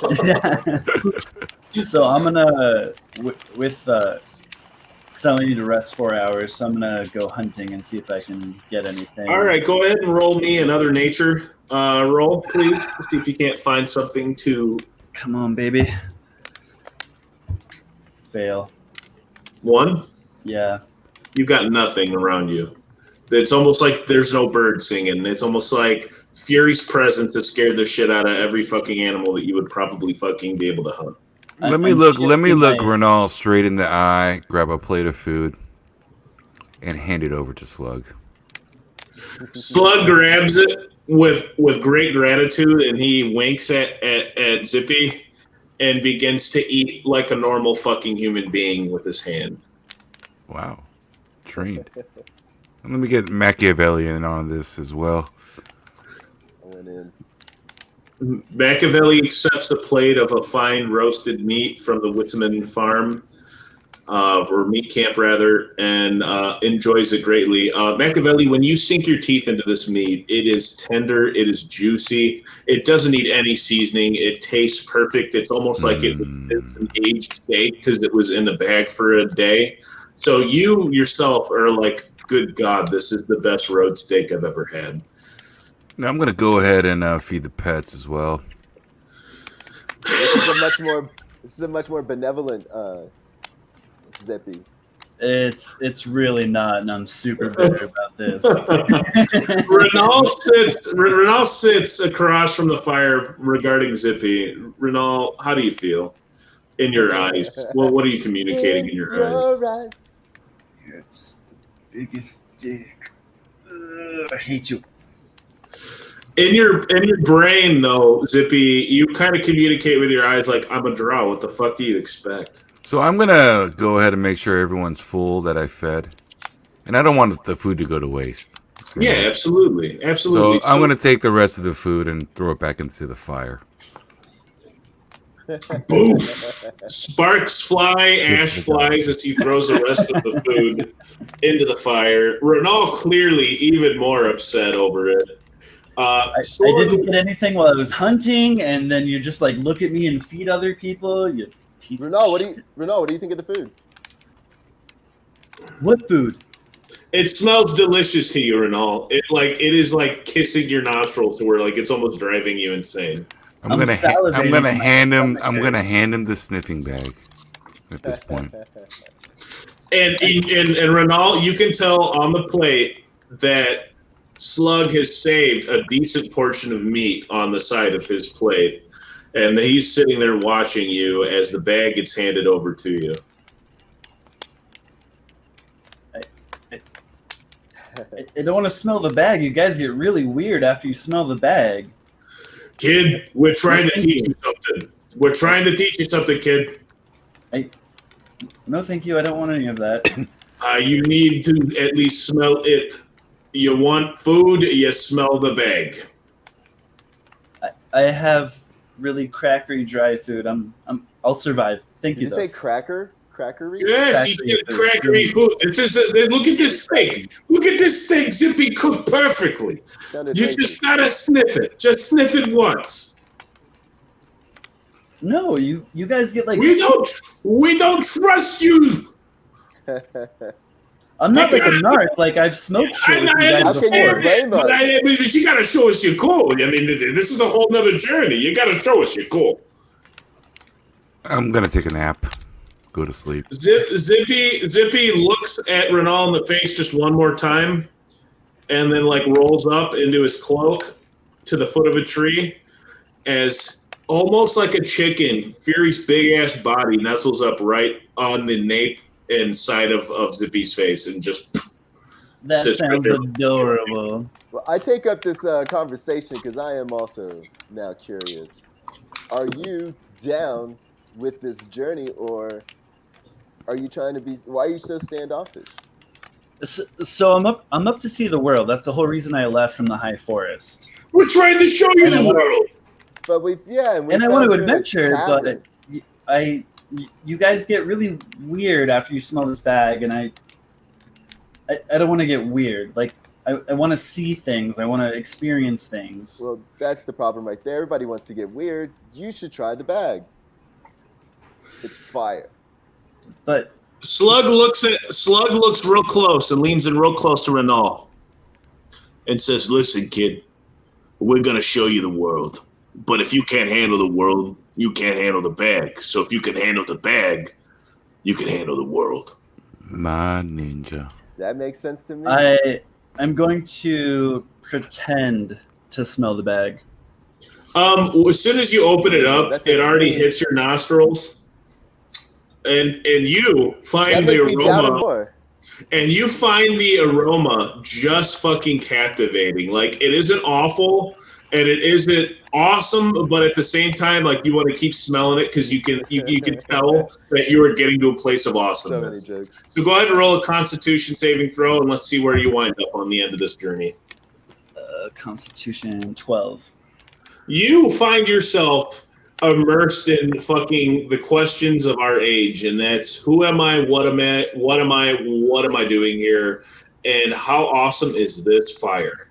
So I'm gonna because I only need to rest 4 hours, so I'm gonna go hunting and see if I can get anything. All right, go ahead and roll me another nature. Roll, please. See if you can't find something to. Come on, baby. Fail. 1. Yeah. You got nothing around you. It's almost like there's no bird singing. It's almost like Fury's presence has scared the shit out of every fucking animal that you would probably fucking be able to hunt. Let me look Renal straight in the eye, grab a plate of food, and hand it over to Slug. Slug grabs it with great gratitude, and he winks at Zippy and begins to eat like a normal fucking human being with his hand. Wow. Trained. And let me get Machiavellian on this as well. I went in. Machiavelli accepts a plate of a fine roasted meat from the Witzman farm, or meat camp rather, and enjoys it greatly. Machiavelli, when you sink your teeth into this meat, it is tender, it is juicy, it doesn't need any seasoning, it tastes perfect. It's almost like it's an aged steak because it was in the bag for a day. So you yourself are like, good God, this is the best road steak I've ever had. Now I'm going to go ahead and feed the pets as well. This is a much more benevolent Zippy. It's really not, and I'm super bitter about this. Renal sits across from the fire regarding Zippy. Renal, how do you feel in your eyes? Well, what are you communicating in your eyes? You're just the biggest dick. I hate you. In your brain, though, Zippy, you kind of communicate with your eyes like, I'm a draw. What the fuck do you expect? So I'm going to go ahead and make sure everyone's full that I fed. And I don't want the food to go to waste. Yeah, absolutely. Absolutely. So I'm going to take the rest of the food and throw it back into the fire. Boof! Sparks fly, ash flies as he throws the rest of the food into the fire. Renal clearly even more upset over it. I didn't get anything while I was hunting, and then you just like look at me and feed other people. You piece Renal, of shit. what do you think of the food? What food? It smells delicious to you, Renal. It is like kissing your nostrils to where like it's almost driving you insane. I'm gonna hand him the sniffing bag at this point. And Renal, you can tell on the plate that Slug has saved a decent portion of meat on the side of his plate, and he's sitting there watching you as the bag gets handed over to you. I don't want to smell the bag. You guys get really weird after you smell the bag. Kid, we're trying to teach you something. We're trying to teach you something, kid. No, thank you. I don't want any of that. You need to at least smell it. You want food, you smell the bag. I have really crackery dry food. I'll survive. Thank Did you. you say cracker? Crackery? Yes, he said crackery food. It just says, look at this steak. Look at this steak, Zippy, cooked perfectly. You just gotta sniff it. Just sniff it once. No, you guys get like. We don't trust you. I'm not like a narc. Like I've smoked shit with you guys before. But you gotta show us you're cool. I mean, this is a whole nother journey. You gotta show us you're cool. I'm gonna take a nap. Go to sleep. Zippy looks at Renal in the face just one more time, and then like rolls up into his cloak to the foot of a tree, as almost like a chicken, Fury's big ass body nestles up right on the nape and side of Zippy's face, and just. That sounds adorable. Well, I take up this conversation because I am also now curious. Are you down with this journey, or are you trying to be? Why are you so standoffish? So I'm up to see the world. That's the whole reason I left from the high forest. We're trying to show you the world. But and I want to adventure, but you guys get really weird after you smell this bag, and I don't want to get weird. Like I want to see things. I want to experience things. Well, that's the problem right there. Everybody wants to get weird. You should try the bag. It's fire. But Slug looks real close and leans in real close to Renal and says, "Listen, kid, we're gonna show you the world. But if you can't handle the world, you can't handle the bag. So if you can handle the bag, you can handle the world. My ninja. That makes sense to me. I'm going to pretend to smell the bag. As soon as you open it up, That's it already insane. hits your nostrils, and you That find makes the me doubt it aroma. more. And you find the aroma just fucking captivating. Like, it isn't awful and it isn't awesome, but at the same time, like, you want to keep smelling it because you can tell that you are getting to a place of So many awesomeness. jokes. So go ahead and roll a Constitution saving throw, and let's see where you wind up on the end of this journey. Constitution 12. You find yourself immersed in fucking the questions of our age, and that's who am I, what am I doing here, and how awesome is this fire?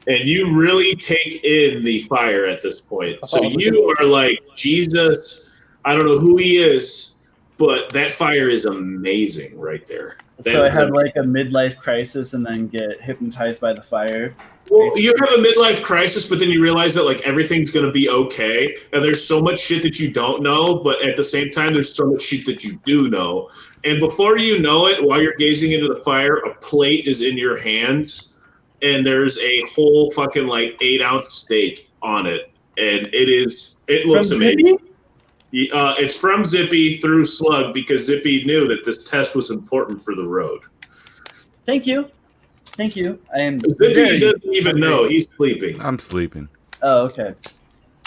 And you really take in the fire at this point. So you are like, Jesus, I don't know who he is, but that fire is amazing right there. So I have like a midlife crisis and then get hypnotized by the fire. Well, you have a midlife crisis, but then you realize that like everything's going to be okay, and there's so much shit that you don't know, but at the same time, there's so much shit that you do know. And before you know it, while you're gazing into the fire, a plate is in your hands, and there's a whole fucking like 8-ounce steak on it, and it looks From amazing. Zippy? It's from Zippy through Slug because Zippy knew that this test was important for the road. Thank you. Thank you. I am Zippy very doesn't even know he's sleeping. I'm sleeping. Oh, okay.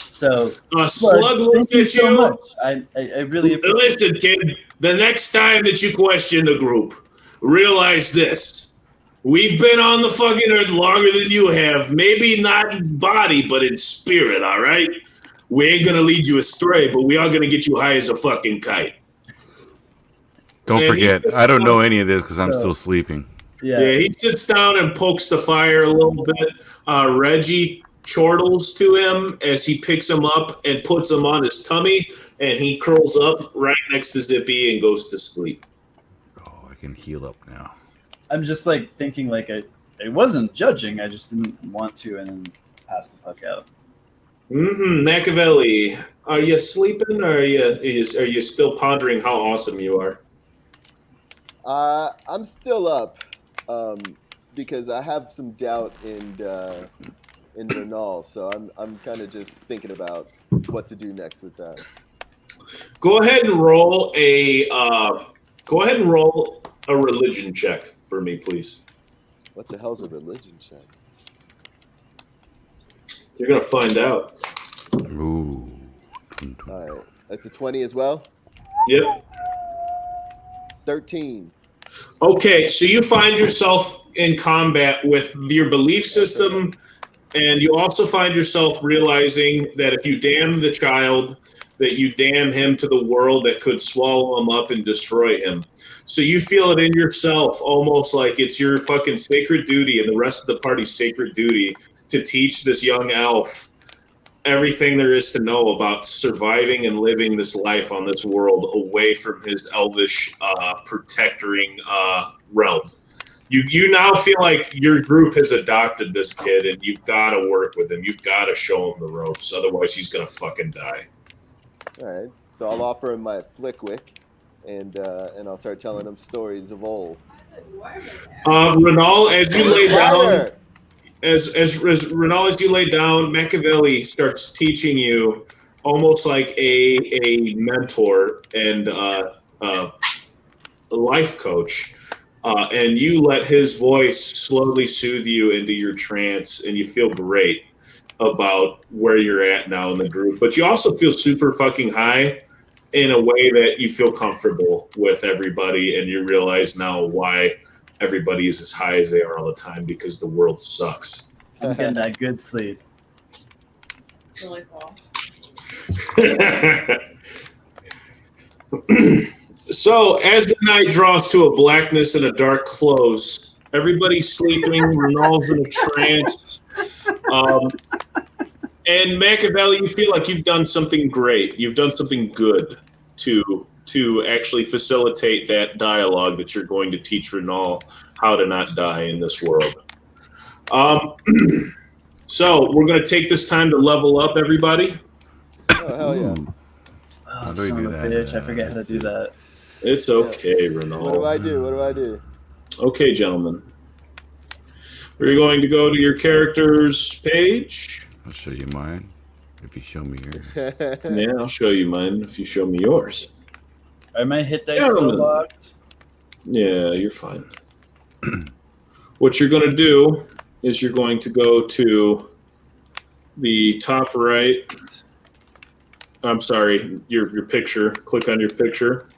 So Slug looks thank you at so you. much. I really appreciate Listen, kid, the next time that you question the group, realize this. We've been on the fucking earth longer than you have. Maybe not in body, but in spirit, all right? We ain't going to lead you astray, but we are going to get you high as a fucking kite. Don't And forget, he's- I don't know any of this because I'm still sleeping. Yeah, Yeah. he sits down and pokes the fire a little bit. Reggie chortles to him as he picks him up and puts him on his tummy, and he curls up right next to Zippy and goes to sleep. Oh, I can heal up now. I'm just like thinking like I wasn't judging. I just didn't want to and then pass the fuck out. Machiavelli, are you sleeping, or are you still pondering how awesome you are? I'm still up because I have some doubt in Renal, so I'm kind of just thinking about what to do next with that. Go ahead and roll a religion check for me, please. What the hell's a religion check? You're gonna find out. Ooh. All right, that's a 20 as well. Yep. 13. Okay, so you find yourself in combat with your belief system, and you also find yourself realizing that if you damn the child, that you damn him to the world that could swallow him up and destroy him. So you feel it in yourself, almost like it's your fucking sacred duty and the rest of the party's sacred duty to teach this young elf everything there is to know about surviving and living this life on this world away from his elvish protectoring realm. You now feel like your group has adopted this kid, and you've got to work with him. You've got to show him the ropes, otherwise he's gonna fucking die. All right, so I'll offer him my Flickwick, and I'll start telling him stories of old. Renal, as you lay down, Louder! as Renal, as you lay down, Machiavelli starts teaching you almost like a mentor and a life coach. And you let his voice slowly soothe you into your trance, and you feel great about where you're at now in the group. But you also feel super fucking high in a way that you feel comfortable with everybody, and you realize now why everybody is as high as they are all the time, because the world sucks. I'm getting that good sleep. Really cool. So, as the night draws to a blackness and a dark close, everybody's sleeping, Renal's in a trance. And Machiavelli, you feel like you've done something great. You've done something good to actually facilitate that dialogue that you're going to teach Renal how to not die in this world. So we're going to take this time to level up, everybody. Oh, hell yeah. Ooh. Oh, How do we son do of a that? bitch! I forget how to do that. It's okay, What do Renault. I do? What do I do? Okay, gentlemen. We're going to go to your characters page. I'll show you mine if you show me yours. Yeah, I'll show you mine if you show me yours. Are my hit dice still Gentlemen. locked? Yeah, you're fine. What you're going to do is you're going to go to the top right. I'm sorry, your picture. Click on your picture.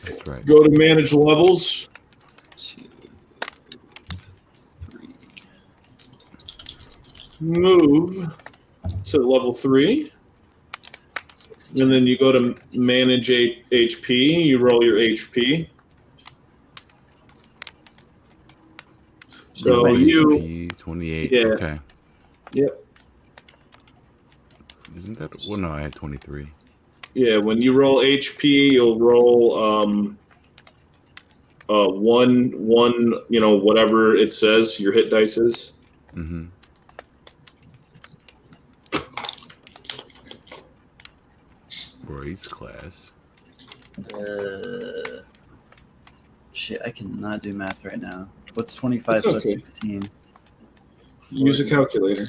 That's right. Go to manage levels. 2, 3. Move to level 3. And then you go to manage HP. You roll your HP. So you, HP 28. Yeah. Okay. Yep. Isn't that? Well, no, I had 23. Yeah, when you roll HP, you'll roll one, whatever it says your hit dice is. Mm-hmm. Brace class. Shit, I cannot do math right now. What's 25 It's plus okay. 16? Use a calculator.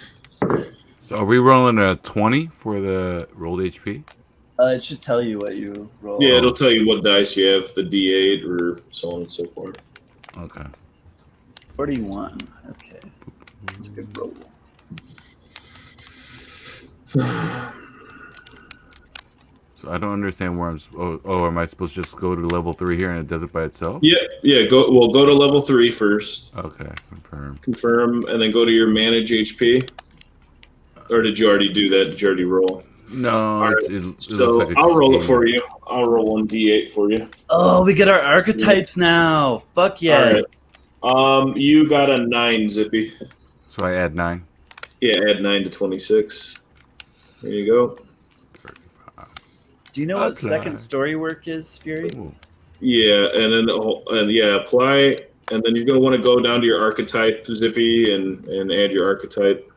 So are we rolling a 20 for the rolled HP? It should tell you what you roll. Yeah, it'll tell you what dice you have, the D8 or so on and so forth. Okay. 41. Okay. That's a good roll. So I don't understand where I'm. Am I supposed to just go to level 3 here and it does it by itself? Yeah. Go to level 3 first. Okay, confirm. Confirm, and then go to your manage HP. Or did you already do that? Did you already roll? No, All right, it So looks like it's I'll roll it just for you. I'll roll one D8 for you. Oh, we get our archetypes now. Fuck yes. You got a 9, Zippy. So I add 9. Yeah, add 9 to 26. There you go. Do you know what Apply. second story work is, Fury? Ooh. Yeah, and then apply, and then you're gonna want to go down to your archetype, Zippy, and add your archetype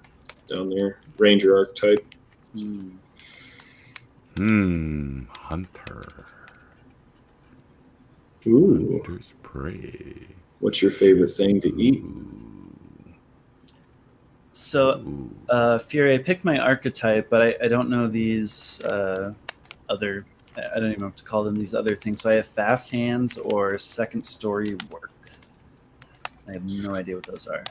down there. Ranger archetype. Hunter. Ooh, Hunter's prey. what's your favorite thing to eat? So, Fury, I picked my archetype, but I don't know these other. I don't even know what to call them. These other things. So I have fast hands or second story work. I have no idea what those are.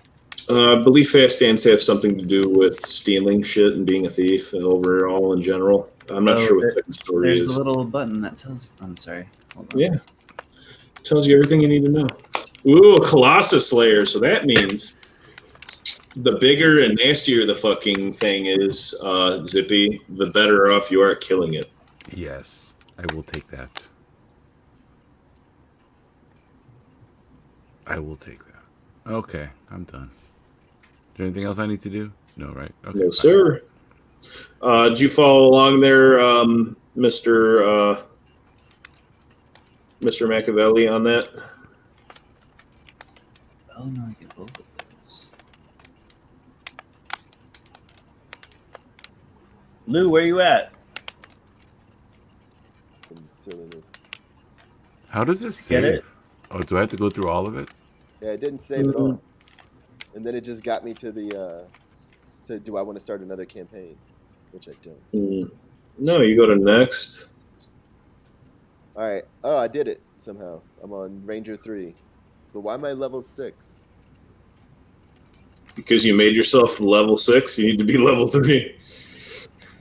I believe fast hands have something to do with stealing shit and being a thief and overall in general. I'm not sure what second story There's is. a little button that tells. I'm sorry. Hold on. Yeah. Tells you everything you need to know. Ooh, a Colossus Slayer. So that means the bigger and nastier the fucking thing is, Zippy, the better off you are at killing it. Yes, I will take that. I will take that. Okay, I'm done. Is there anything else I need to do? No, right? Okay, No, fine. sir. Did you follow along there, Mr. Machiavelli, on that? Oh no, I get both of those. Lou, where you at? Silliness. How does this Get save? it? Oh, do I have to go through all of it? Yeah, it didn't save at all. And then it just got me to the to do I want to start another campaign, which I don't. No, you go to next. All right. Oh, I did it somehow. I'm on Ranger 3. But why am I level 6? Because you made yourself level 6, you need to be level 3.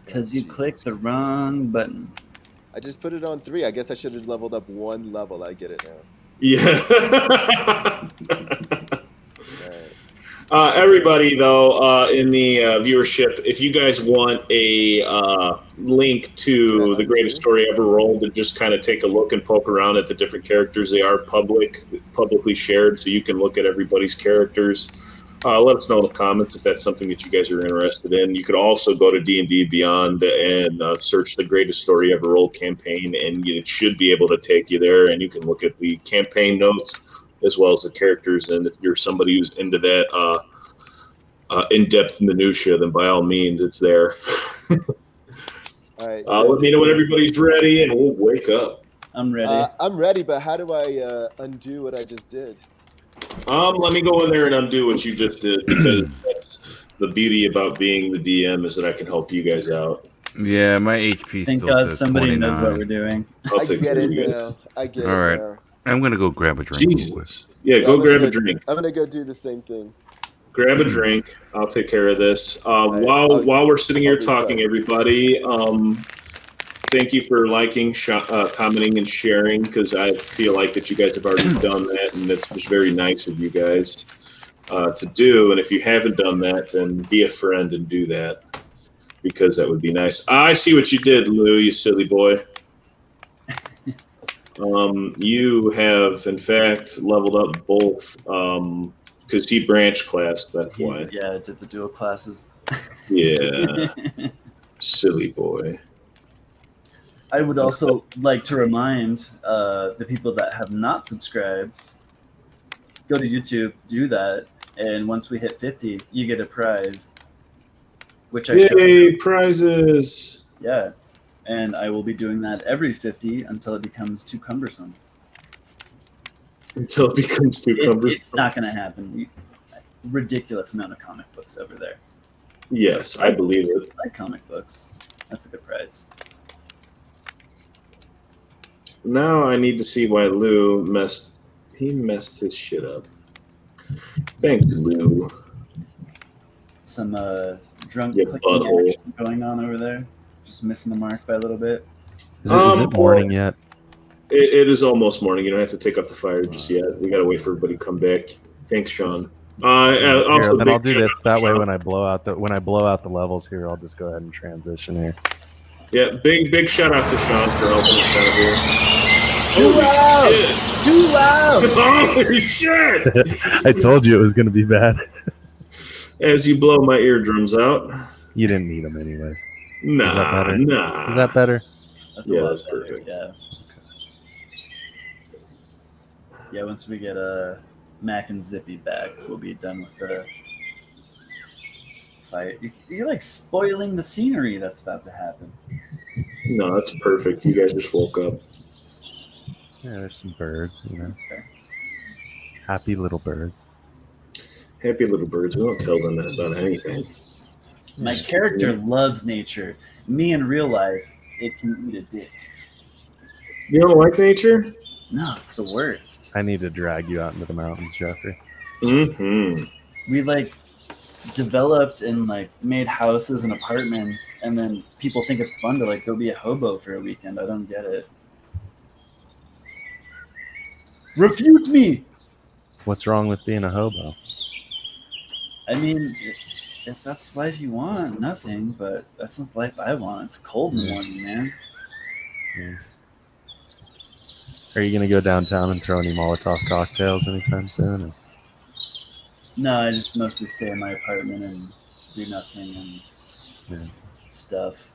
Because you Jesus clicked the wrong button. I just put it on 3. I guess I should have leveled up 1 level. I get it now. Yeah. All right. Everybody, though, in the viewership, if you guys want a link to the greatest story ever rolled to just kind of take a look and poke around at the different characters, they are publicly shared, so you can look at everybody's characters. Let us know in the comments if that's something that you guys are interested in. You could also go to D&D Beyond and search the greatest story ever rolled campaign, and it should be able to take you there, and you can look at the campaign notes as well as the characters. And if you're somebody who's into that in-depth minutia, then by all means, it's there. All right. Let me know when everybody's ready, and we'll wake up. I'm ready. I'm ready, but how do I undo what I just did? Let me go in there and undo what you just did, because that's the beauty about being the DM is that I can help you guys out. Yeah, my HP Thank still God says somebody 29. knows what we're doing. I'll I take get care it of you guys. now. I get All it right. now. I'm gonna go grab a drink. Jesus. Yeah, I'm go gonna grab a go- drink. I'm gonna go do the same thing. Grab a drink. I'll take care of this. I'll- While we're sitting here I'll restart. talking, everybody, thank you for liking, commenting, and sharing, because I feel like that you guys have already done that, and it's just very nice of you guys to do. And if you haven't done that, then be a friend and do that, because that would be nice. I see what you did, Lou, you silly boy. You have, in fact, leveled up both, because he branch classed, that's why. Yeah, I did the dual classes. Yeah, silly boy. I would also like to remind the people that have not subscribed, go to YouTube, do that, and once we hit 50, you get a prize. Which I showed Yay, you. prizes! Yeah, and I will be doing that every 50 until it becomes too cumbersome. Until it becomes too cumbersome. It's not going to happen. Ridiculous amount of comic books over there. Yes, I believe it. I like comic books. That's a good prize. Now I need to see why Lou messed his shit up. Thanks, Lou. Some drunk You clicking butthole. action going on over there. Just missing the mark by a little bit. Is it morning yet? It is almost morning. You don't have to take off the fire just yet. We gotta wait for everybody to come back. Thanks, Sean. Also, Here, then I'll big do this. shout out That to way, Sean. when I blow out the levels here, I'll just go ahead and transition here. Yeah, big shout out to Sean for helping us out here. Holy shit! Holy shit! I told you it was going to be bad. As you blow my eardrums out. You didn't need them anyways. Nah, Is that better? nah. Is that better? That's a Yeah, lot that's better, perfect. Yeah. Yeah, once we get Mac and Zippy back, we'll be done with the fight. You're like spoiling the scenery that's about to happen. No, that's perfect. You guys just woke up. Yeah, there's some birds. You know, That's fair. happy little birds. Happy little birds. We don't tell them that about anything. My character loves nature. Me in real life, it can eat a dick. You don't like nature? No, it's the worst. I need to drag you out into the mountains, Jeffrey. Mm-hmm. We like developed and like made houses and apartments, and then people think it's fun to like go be a hobo for a weekend. I don't get it. Refute me. What's wrong with being a hobo? I mean, if that's life you want, nothing. But that's not the life I want. It's cold in the morning, man. Are you gonna go downtown and throw any Molotov cocktails anytime soon? Or? No, I just mostly stay in my apartment and do nothing and stuff.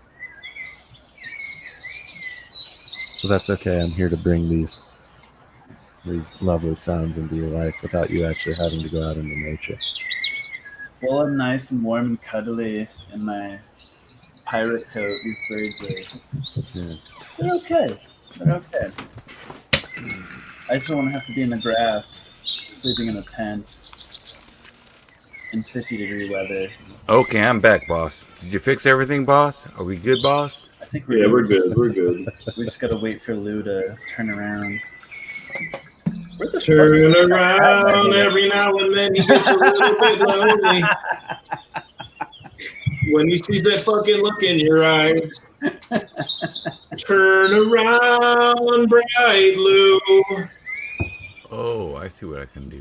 Well, that's okay. I'm here to bring these lovely sounds into your life without you actually having to go out into nature. Well, I'm nice and warm and cuddly in my pirate coat. These birds are Yeah. they're okay. They're okay. I just don't want to have to be in the grass, sleeping in a tent in 50-degree weather. Okay, I'm back, boss. Did you fix everything, boss? Are we good, boss? I think Yeah, we're good. We're good. We just gotta wait for Lou to turn around. Where the Turn fuck- around every now and then. He gets a little bit lonely when he sees that fucking look in your eyes. Turn around, bright Lou. Oh, I see what I can do.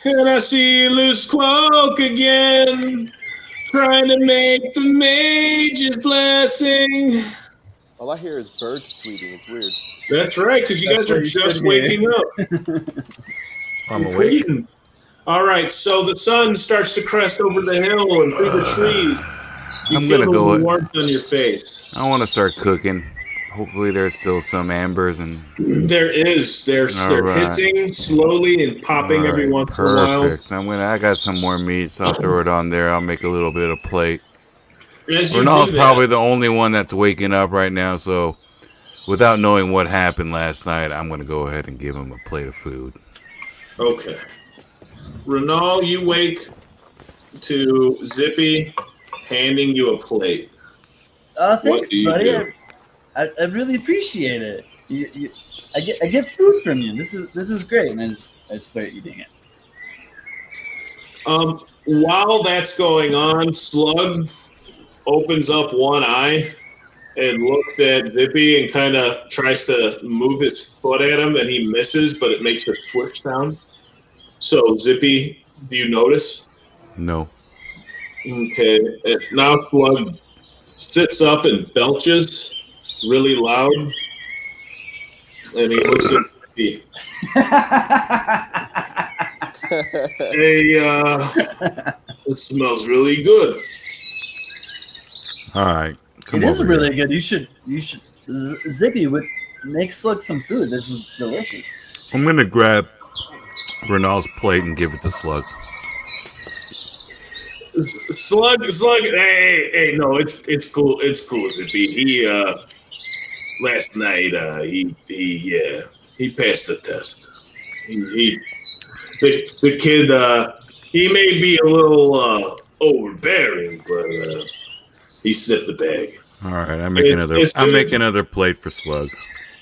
And I see you lose cloak again, trying to make the mage's blessing. All I hear is birds tweeting. It's weird. That's right, because you guys are just waking up. I'm awake. All right, so the sun starts to crest over the hill and through the trees. You I'm feel gonna the go- warmth on your face. I want to start cooking. Hopefully, there's still some ambers and. There is. They're right. hissing slowly and popping every Alright, once in a while. perfect. I got some more meat, so I'll throw it on there. I'll make a little bit of plate. As you Ronald's do that, probably the only one that's waking up right now, so without knowing what happened last night, I'm going to go ahead and give him a plate of food. Okay. Renal, you wake to Zippy handing you a plate. Thanks, What do you buddy. do? I really appreciate it. I get food from you. This is great, and I start eating it. While that's going on, Slug opens up one eye and looks at Zippy and kind of tries to move his foot at him, and he misses, but it makes a swish sound. So, Zippy, do you notice? No. Okay. Now Slug sits up and belches really loud, and he looks at Zippy. Hey, it smells really good. All right. Come It is over really here. good. You should. Zippy would make Slug some food. This is delicious. I'm going to grab Renal's plate and give it to Slug. Slug, hey, no, it's cool, Zippy. He, last night, he passed the test. The kid, he may be a little, overbearing, but, he sniffed the bag. All right. I'll make another plate for Slug.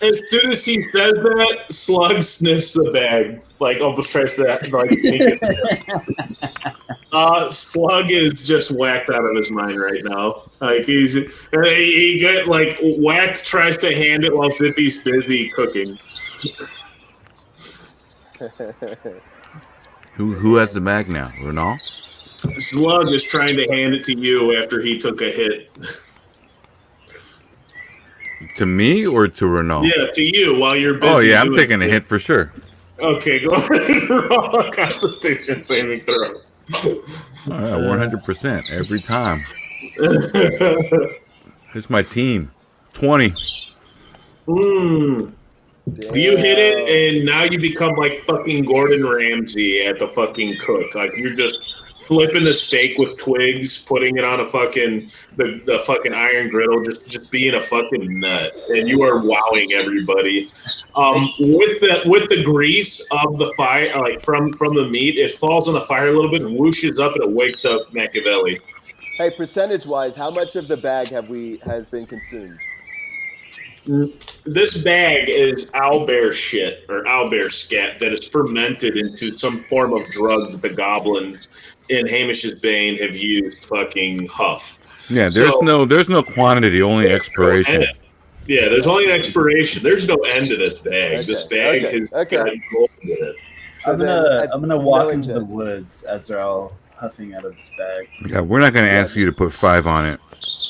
As soon as he says that, Slug sniffs the bag, like almost tries to like sneak it. Slug is just whacked out of his mind right now. Like he get like whacked, tries to hand it while Zippy's busy cooking. Who has the bag now? Renal? Slug is trying to hand it to you after he took a hit. To me or to Renal? Yeah, to you while you're busy. Oh, yeah. I'm doing taking a hit for sure. Okay, go ahead and roll a Constitution saving throw. All right, 100% every time. It's my team. 20. You hit it, and now you become like fucking Gordon Ramsay at the fucking cook. Like you're just flipping the steak with twigs, putting it on a fucking the fucking iron griddle, just being a fucking nut, and you are wowing everybody. With the grease of the fire, like from the meat, it falls on the fire a little bit and whooshes up, and it wakes up Machiavelli. Hey, percentage-wise, how much of the bag has been consumed? This bag is owlbear shit or owlbear scat that is fermented into some form of drug that the goblins in Hamish's Bane have used fucking huff. Yeah, there's no quantity, only expiration. Yeah, there's only an expiration. There's no end to this bag. Okay, This bag has got gold in it. I'm gonna walk into the woods as they're all huffing out of this bag. Yeah, we're not going to ask you to put 5 on it.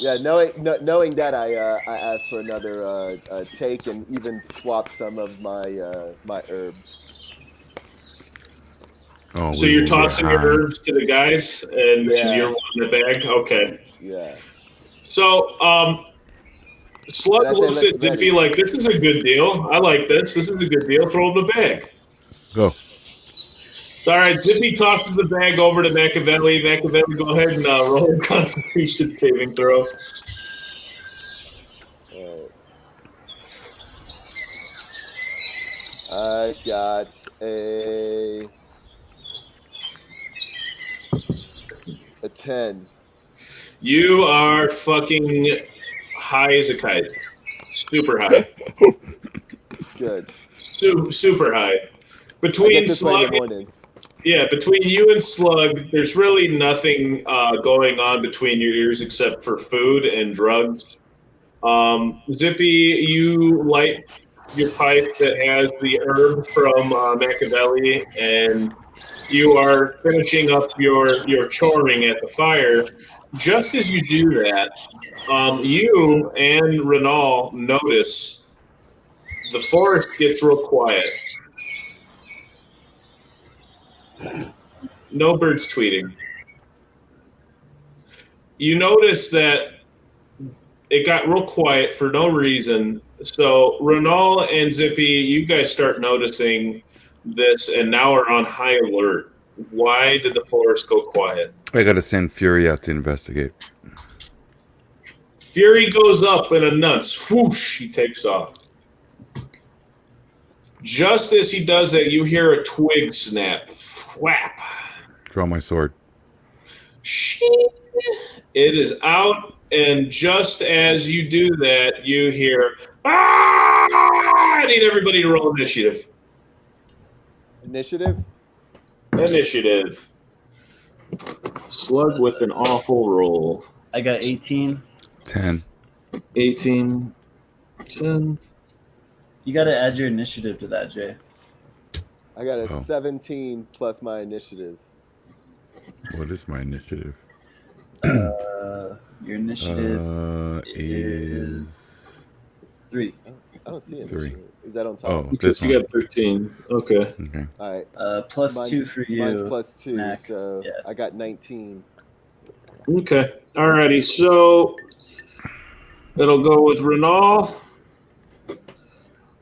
Yeah, knowing that, I asked for another take and even swapped some of my my herbs. Oh, So you're tossing your herbs to the guys, and you're wanting the bag? Okay. Yeah. So, Slug looks at Zippy like, this is a good deal. I like this. This is a good deal. Throw him the bag. Go. So, all right, Zippy tosses the bag over to Machiavelli. Machiavelli, go ahead and roll a Constitution saving throw. I got a 10. You are fucking high as a kite. Super high. Good. Super high. I Between get this way in Slug, the morning. yeah, between you and Slug, there's really nothing going on between your ears except for food and drugs. Zippy, you light your pipe that has the herb from Machiavelli, and you are finishing up your choring at the fire. Just as you do that, you and Renal notice the forest gets real quiet. No birds tweeting. You notice that it got real quiet for no reason, So Renal and Zippy, you guys start noticing this, and now are on high alert. Why did the forest go quiet? I gotta send Fury out to investigate. Fury goes up in a nuts. Whoosh, he takes off. Just as he does that, you hear a twig snap. Whap. Draw my sword. It is out, and just as you do that, you hear, ah! I need everybody to roll initiative. Initiative? Initiative. Slug with an awful roll. I got 18. 10. 18. 10. You got to add your initiative to that, Jay. I got a Oh. 17 plus my initiative. What is my initiative? Your initiative Is 3. I don't see Three. initiative. Is that on top? oh Because this you one. got 13. Okay. Okay. All right. Plus 2 for you. Mine's plus 2, Mac. so Yeah. I got 19. Okay. Alrighty. So it'll go with Renal,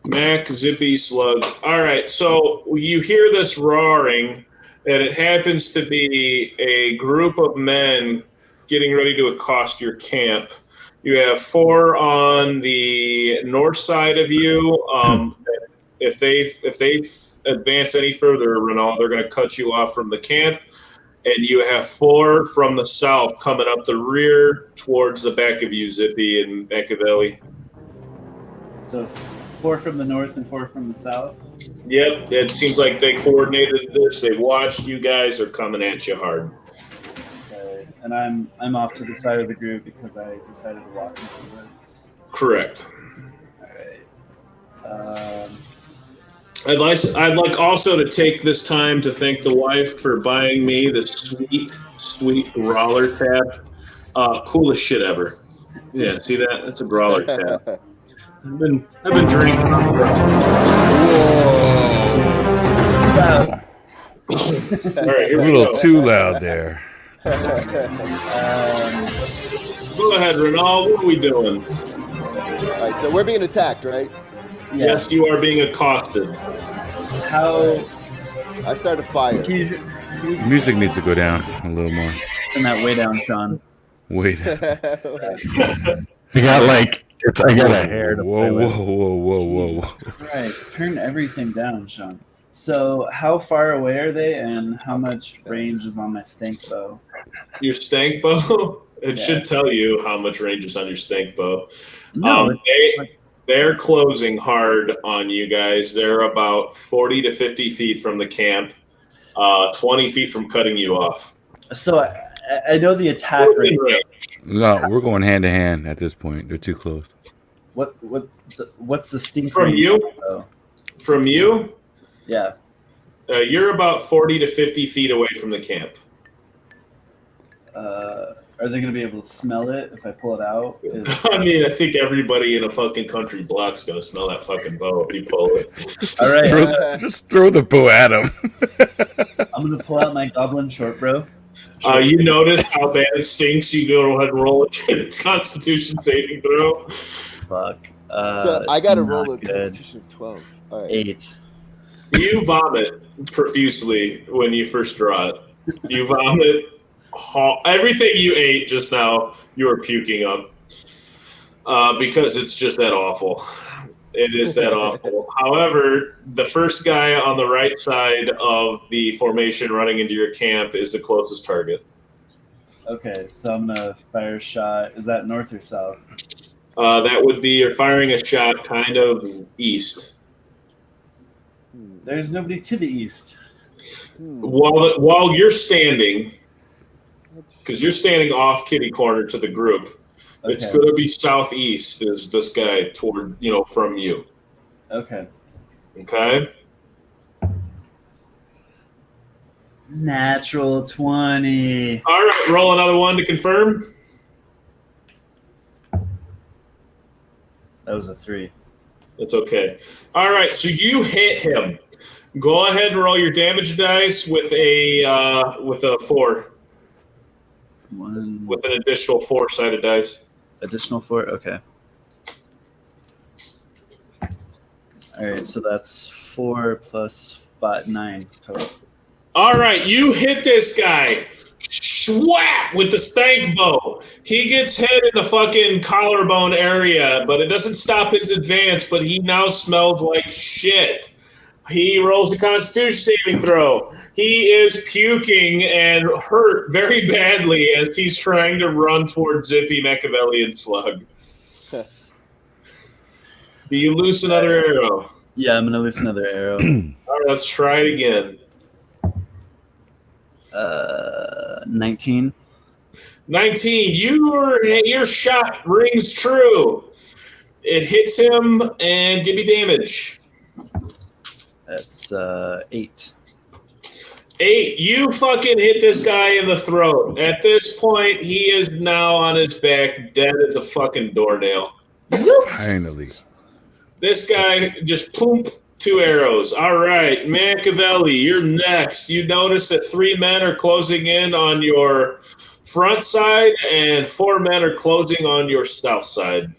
Mac, Zippy, Slug. All right. So you hear this roaring, and it happens to be a group of men getting ready to accost your camp. You have 4 on the north side of you. If they advance any further, Renal, they're going to cut you off from the camp. And you have 4 from the south coming up the rear towards the back of you, Zippy and Machiavelli. So 4 from the north and 4 from the south. Yep, it seems like they coordinated this. They watched you guys are coming at you hard. Okay. And I'm off to the side of the group because I decided to walk into the woods. Correct. All right. I'd like also to take this time to thank the wife for buying me the sweet growler tap. Coolest shit ever. Yeah, see that? That's a growler tap. I've been drinking. All right, here A we little go. too loud there. Go ahead, Renal. What are we doing? All right, so we're being attacked, right? Yeah. Yes, you are being accosted. How I started fire. can you Music needs to go down a little more. turn that way down, Sean? Wait. I got like I got a hair to play Whoa, with. whoa. Right. Turn everything down, Sean. So how far away are they, and how much range is on my stank bow? Your stank bow? It Yeah. should tell you how much range is on your stank bow. No, They're closing hard on you guys. They're about 40 to 50 feet from the camp, 20 feet from cutting you off. so I know the attack Within rate. range. No, we're going hand to hand at this point. They're too close. What's the stink From range? you? Though? From you, Yeah. you're about 40 to 50 feet away from the camp. Are they going to be able to smell it if I pull it out? I mean, I think everybody in a fucking country block's going to smell that fucking bow if you pull it. All right. Just throw the bow at him. I'm going to pull out my goblin short bow. You notice how bad it stinks. You go ahead and roll a Constitution saving throw. Fuck. So I it's got to not roll a good. Constitution of 12. All right. 8. You vomit profusely when you first draw it. You vomit everything you ate just now. You are puking up because it's just that awful. It is that awful. However, the first guy on the right side of the formation running into your camp is the closest target. Okay, so I'm going to fire a shot. Is that north or south? That would be you're firing a shot kind of east. There's nobody to the east. While you're standing, because you're standing off kitty corner to the group, it's Okay. going to be southeast is this guy toward, from you. Okay. Okay? Natural 20. All right, roll another one to confirm. That was a 3. It's okay. All right, so you hit him. Go ahead and roll your damage dice with a 4, One with an additional 4-sided dice. additional 4. Okay. All right, so that's 4 plus 5, 9 total. All right, you hit this guy. Swap with the stank bow. He gets hit in the fucking collarbone area, but it doesn't stop his advance, but he now smells like shit. He rolls a constitution saving throw. He is puking and hurt very badly as he's trying to run towards Zippy, Machiavelli, and Slug. Do you loose another arrow? Yeah, I'm gonna loose another arrow. All right, let's try it again. 19. 19. Your shot rings true. It hits him, and give me damage. That's 8. 8. You fucking hit this guy in the throat. At this point, he is now on his back, dead as a fucking doornail. Finally. This guy just plump, 2 arrows. All right, Machiavelli, you're next. You notice that 3 men are closing in on your front side, and 4 men are closing on your south side.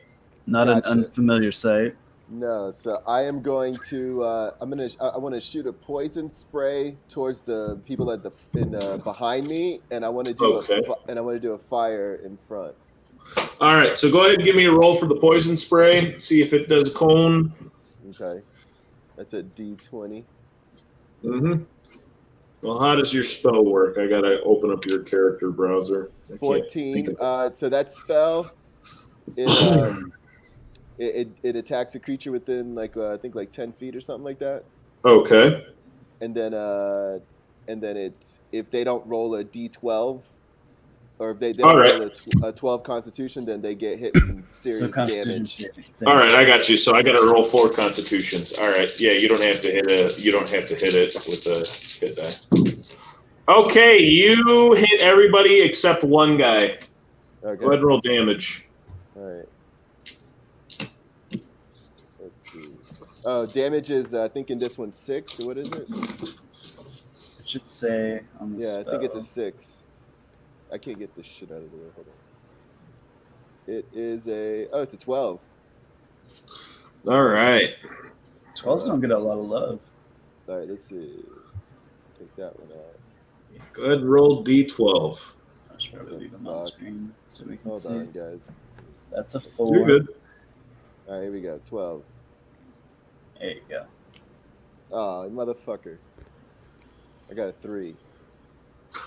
Not Gotcha. an unfamiliar sight. No, so I am going to. I want to shoot a poison spray towards the people at behind me, and I want to do a fire in front. All right, so go ahead and give me a roll for the poison spray. See if it does cone. Okay, that's a D20. Mm-hmm. Well, how does your spell work? I gotta open up your character browser. 14. So that spell, it attacks a creature within I think 10 feet or something like that. Okay. And then it's if they don't roll a D12, or if they don't roll a 12 Constitution, then they get hit with some serious damage. All right, I got you. So I got to roll 4 Constitutions. All right, yeah, you don't have to hit it. You don't have to hit it with a hit die. Okay, you hit everybody except one guy. Okay. Go ahead and roll damage. All right. Let's see. Oh, damage is I think in this one 6. What is it? It should say on the Yeah, spell. I think it's a 6. I can't get this shit out of the way. Hold on. It is it's a 12. All right. 12s don't get a lot of love. All right, let's see. Let's take that one out. Go ahead and roll D12. I should probably leave them on screen so we can Hold see. on, guys. That's a 4. You're good. All right, here we go. 12. There you go. Oh, motherfucker. I got a 3.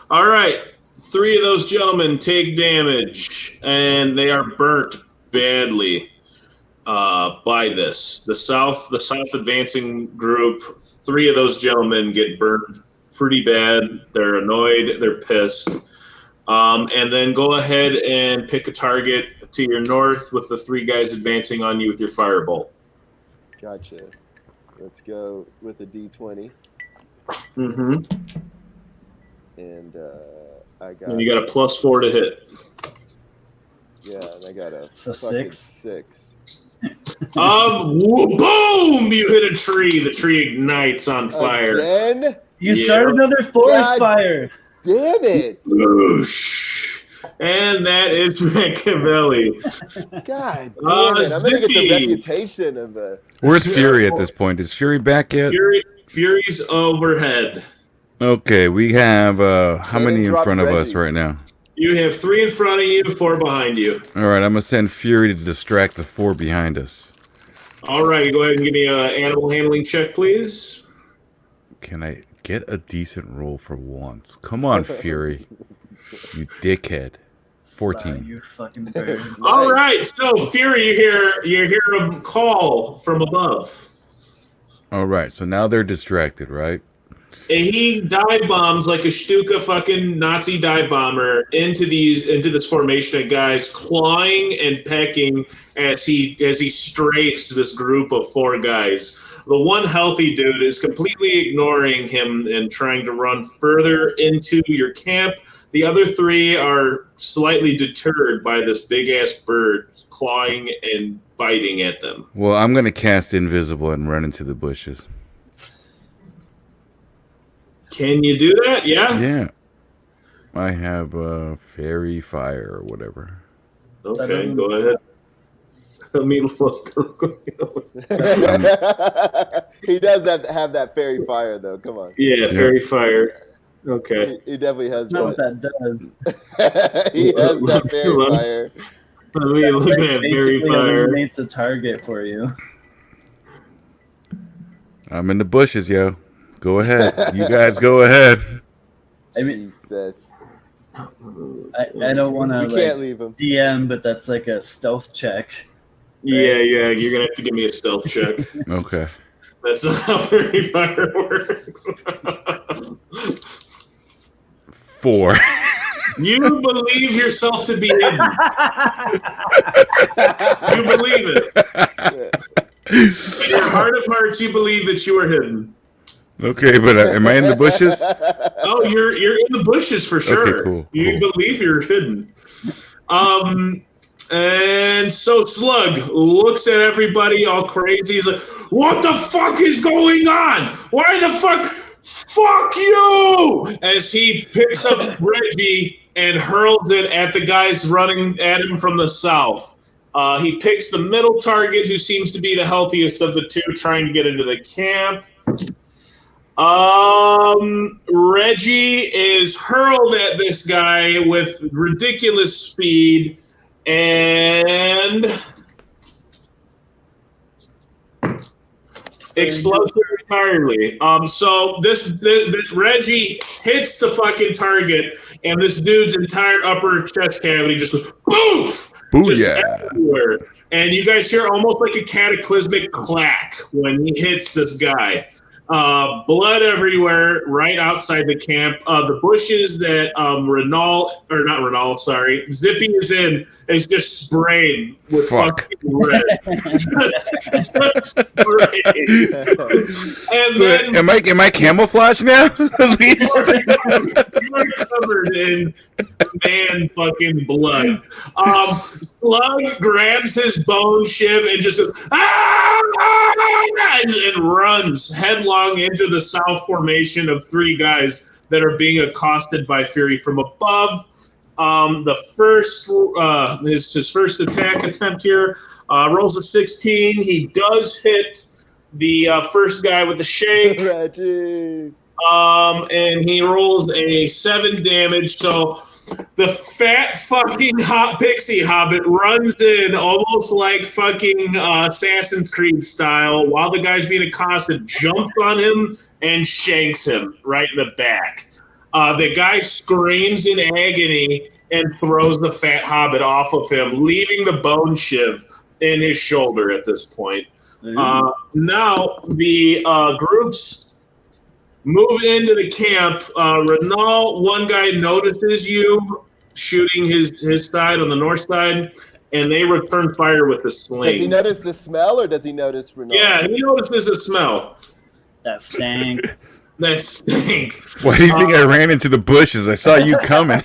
All right. 3 of those gentlemen take damage, and they are burnt badly by this. The south advancing group, 3 of those gentlemen get burnt pretty bad. They're annoyed. They're pissed. And then go ahead and pick a target to your north with the 3 guys advancing on you with your firebolt. Gotcha. Let's go with a D20. Mm-hmm. And I got. And you got a +4 to hit. Yeah, and I got a So fucking 6. 6. Boom! You hit a tree. The tree ignites on fire. Again? You Yeah. start another forest God. fire. Damn it! Whoosh. And that is Machiavelli. God damn it! I'm gonna get the Zippy. reputation of a. Where's Fury at this point? Is Fury back yet? Fury's overhead. Okay, we have how Cannon many in drop front of Reggie. us right now? You have 3 in front of you, 4 behind you. All right, I'm gonna send Fury to distract the 4 behind us. All right, go ahead and give me an animal handling check, please. Can I get a decent roll for once? Come on, Fury. You dickhead. 14. You fucking bird. All right, so Fury, you hear a call from above. All right, so now they're distracted, right? And he dive bombs like a Stuka fucking Nazi dive bomber into this formation of guys, clawing and pecking as he strafes this group of 4 guys. The one healthy dude is completely ignoring him and trying to run further into your camp. The other 3 are slightly deterred by this big ass bird clawing and biting at them. Well, I'm gonna cast Invisible and run into the bushes. Can you do that? Yeah? Yeah. I have Fairy Fire or whatever. Okay, go ahead. Let me look. He does have that fairy fire though. Come on. Yeah, fairy fire. Okay. He definitely has That's not what that. that does. He has that fairy fire. Let me look at that fairy Basically fire. eliminates a target for you. I'm in the bushes, yo. Go ahead. You guys go ahead. I mean, Jesus. I don't want to We can't leave him. DM, but that's like a stealth check. Yeah, you're gonna have to give me a stealth check. Okay. That's not how fairy fire works. 4. You believe yourself to be hidden. You believe it. In your heart of hearts, you believe that you are hidden. Okay, but am I in the bushes? Oh, you're in the bushes for sure. Okay, cool. You believe you're hidden. And so Slug looks at everybody all crazy. He's like, "What the fuck is going on? Why the fuck? Fuck you!" As he picks up Reggie and hurls it at the guys running at him from the south. He picks the middle target, who seems to be the healthiest of the two, trying to get into the camp. Reggie is hurled at this guy with ridiculous speed and explodes entirely. So this Reggie hits the fucking target, and this dude's entire upper chest cavity just goes poof, just everywhere. And you guys hear almost like a cataclysmic clack when he hits this guy. Blood everywhere, right outside the camp. The bushes that Zippy is in is just sprayed with fucking red. just sprayed. And So then am I camouflaged now? At least. you're covered in man fucking blood. Slug grabs his bone shiv and just goes, and runs headlong into the south formation of three guys that are being accosted by Fury from above. The first, his first attack attempt here, rolls a 16. He does hit the first guy with the shake. Reggie. And he rolls a 7 damage. So the fat fucking hot pixie hobbit runs in almost like fucking Assassin's Creed style while the guy's being accosted, jumps on him and shanks him right in the back. The guy screams in agony and throws the fat hobbit off of him, leaving the bone shiv in his shoulder at this point. Now the groups move into the camp. Renault, one guy notices you shooting his side on the north side, and they return fire with the sling. Does he notice the smell, or does he notice Renault? Yeah, he notices the smell. That stank. That stink. Why do you think I ran into the bushes? I saw you coming.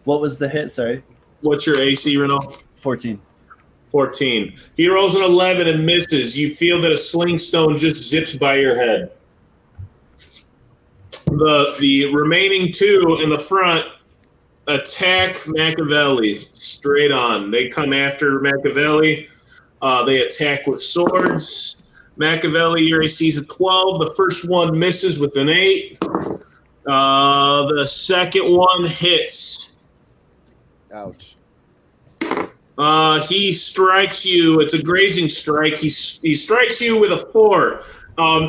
What was the hit? Sorry. What's your AC, Renault? 14. 14. He rolls an 11 and misses. You feel that a sling stone just zips by your head. The remaining two in the front attack Machiavelli straight on. They come after Machiavelli. They attack with swords. Machiavelli, your AC is a 12. The first one misses with an 8. The second one hits. Ouch. He strikes you. It's a grazing strike. He strikes you with a 4.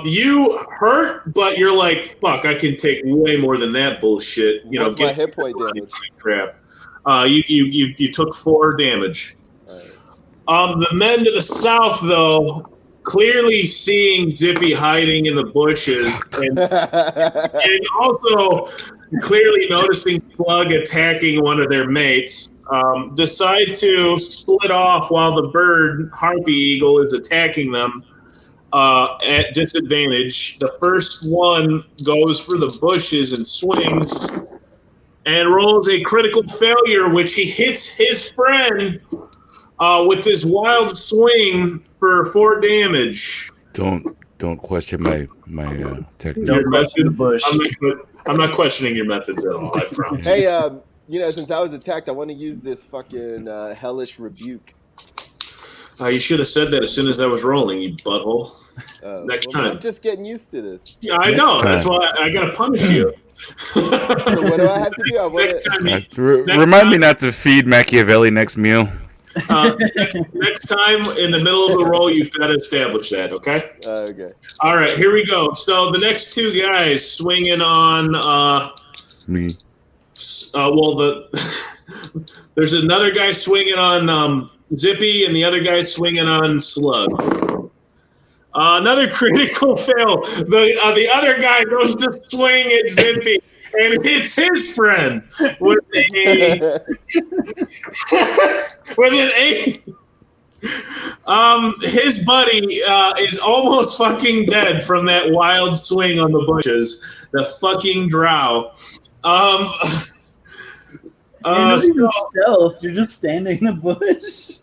You hurt, but you're like, fuck, I can take way more than that bullshit. What's my hit point damage? Crap. You took 4 damage. Right. The men to the south, though, clearly seeing Zippy hiding in the bushes, and also clearly noticing Slug attacking one of their mates, decide to split off while the bird, Harpy Eagle, is attacking them at disadvantage. The first one goes for the bushes and swings and rolls a critical failure, which he hits his friend with his wild swing for 4 damage. Don't Don't question my technique. Don't Your question the methods- bush. I'm not questioning your methods at all. I promise. Hey, since I was attacked, I want to use this fucking hellish rebuke. You should have said that as soon as I was rolling, you butthole. Next time. I'm just getting used to this. Yeah, I Next know. time. That's why I gotta punish you. So what do I have to do? I wanna... Next time, Remind me not to feed Machiavelli next meal. next time in the middle of the roll, you've got to establish that. Okay. Okay. All right. Here we go. So the next two guys swinging on. Me. There's another guy swinging on Zippy, and the other guy swinging on Slug. Another critical fail. The other guy goes to swing at Zippy and hits his friend with an 8. His buddy is almost fucking dead from that wild swing on the bushes. The fucking drow. You're not even stealth. You're just standing in a bush.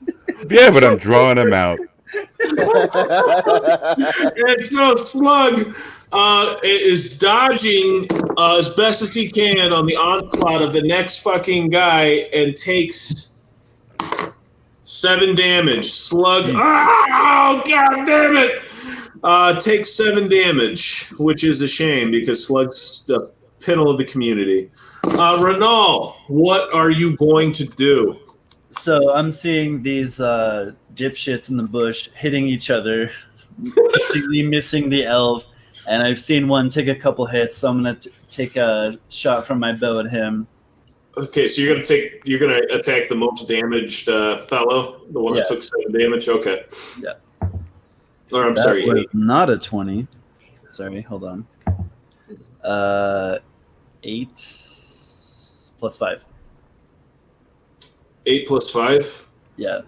Yeah, but I'm drawing him out. And so Slug is dodging as best as he can on the onslaught of the next fucking guy and takes 7 damage. Slug, oh god damn it! Takes 7 damage, which is a shame because Slug's the pinnacle of the community. Renal, what are you going to do? So I'm seeing these dipshits in the bush hitting each other, completely missing the elf, and I've seen one take a couple hits, so I'm gonna take a shot from my bow at him. Okay, so you're gonna attack the most damaged fellow, the one that took 7 damage. Okay. Yeah. Or I'm That sorry. was 8. not a 20. Sorry, hold on. 8 plus 5. 8 plus 5. Yeah.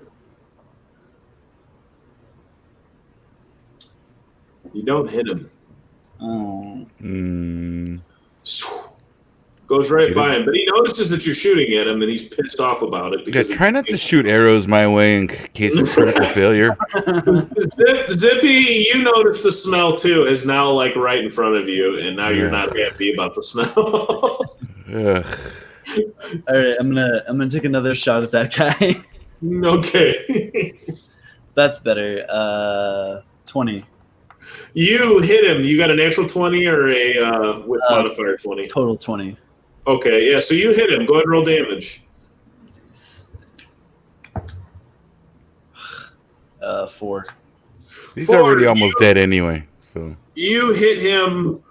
You don't hit him. Oh. Goes right He by doesn't- him, but he notices that you're shooting at him, and he's pissed off about it Yeah, because try not to shoot arrows my way in case of critical failure. Zippy, you notice the smell too is now like right in front of you, and now you're not happy about the smell. Ugh. All right, I'm gonna take another shot at that guy. Okay. That's better. 20. You hit him. You got a natural 20 or a with modifier 20? Total 20. Okay, yeah, so you hit him. Go ahead and roll damage. 4. He's 4, already almost dead anyway. So You hit him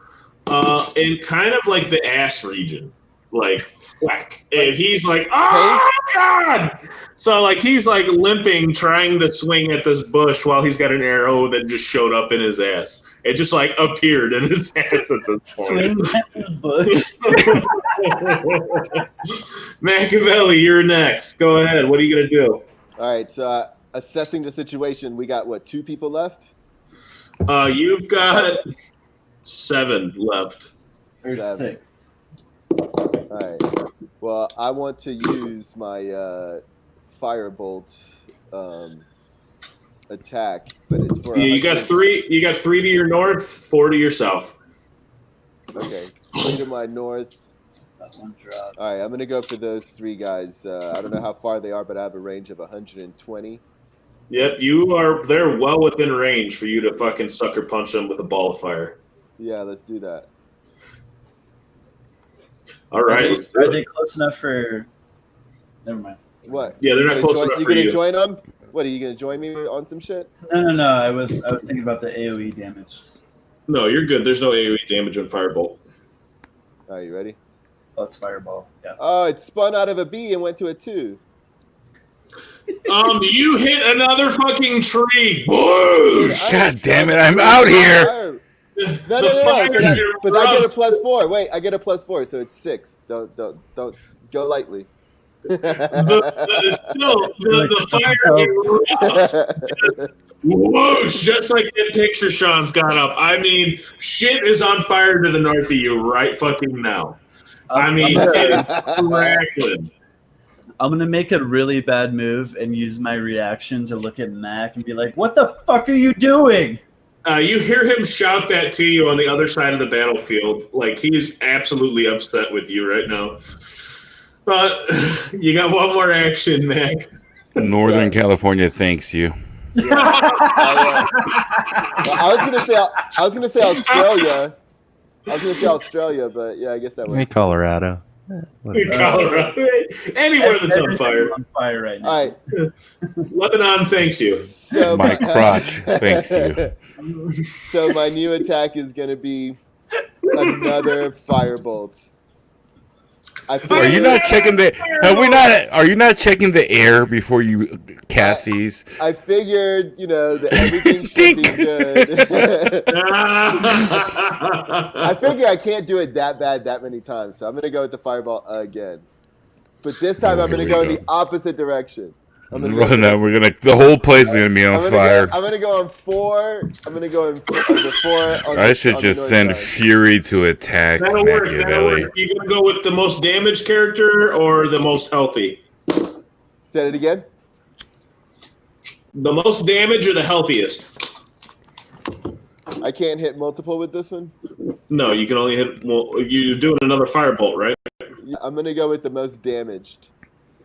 in kind of like the ass region. Like, whack. And he's like, oh, God! So, like, he's, like, limping, trying to swing at this bush while he's got an arrow that just showed up in his ass. It just, like, appeared in his ass at this point. Swing at the bush. Machiavelli, you're next. Go ahead. What are you going to do? All right, so assessing the situation, we got, 2 people left? You've got 7 left. Or 7. 6. All right. Well, I want to use my firebolt attack, but it's for. Yeah, you got 3. You got 3 to your north, 4 to your south. Okay, 3 to my north. That one dropped. All right, I'm gonna go for those 3 guys. I don't know how far they are, but I have a range of 120. Yep, they're well within range for you to fucking sucker punch them with a ball of fire. Yeah, let's do that. All right. Are they close enough for? Never mind. What? Yeah, they're not You gonna close join- enough You for gonna you. join them? What are you gonna join me on some shit? No. I was thinking about the AOE damage. No, you're good. There's no AoE damage on Firebolt. All right, you ready? Oh, it's fireball. Yeah. Oh, it spun out of a B and went to a 2. You hit another fucking tree. Whoosh! God damn it, I'm out here. No. The So that, fire but I get a erupts. +4. Wait, I get a +4, so it's 6. Don't go lightly. The fire erupts. Whoosh! Just like that picture Sean's got up. I mean, shit is on fire to the north of you right fucking now. I mean, it's crackling. I'm gonna make a really bad move and use my reaction to look at Mac and be like, "What the fuck are you doing?" You hear him shout that to you on the other side of the battlefield. Like, he's absolutely upset with you right now. But you got one more action, Mac. Northern California thanks you. Well, I was gonna say Australia. But yeah, I guess that Maybe works. Colorado. Colorado. Anywhere that's on fire. On fire right now. All right. Lebanon thanks you. So My crotch thanks you. So my new attack is gonna be another firebolt. Are you not checking the? Are you not checking the air before you cast these? I figured, that everything should be good. I figure I can't do it that bad that many times, so I'm gonna go with the fireball again. But this time I'm gonna go in the opposite direction. The whole place is gonna be on fire. I'm gonna go on 4. I'm gonna go on the 4. I should just send Fury to attack That'll work. Machiavelli. You gonna go with the most damaged character or the most healthy? Say it again. The most damage or the healthiest? I can't hit multiple with this one. No, you can only hit. Well, you're doing another firebolt, right? I'm gonna go with the most damaged.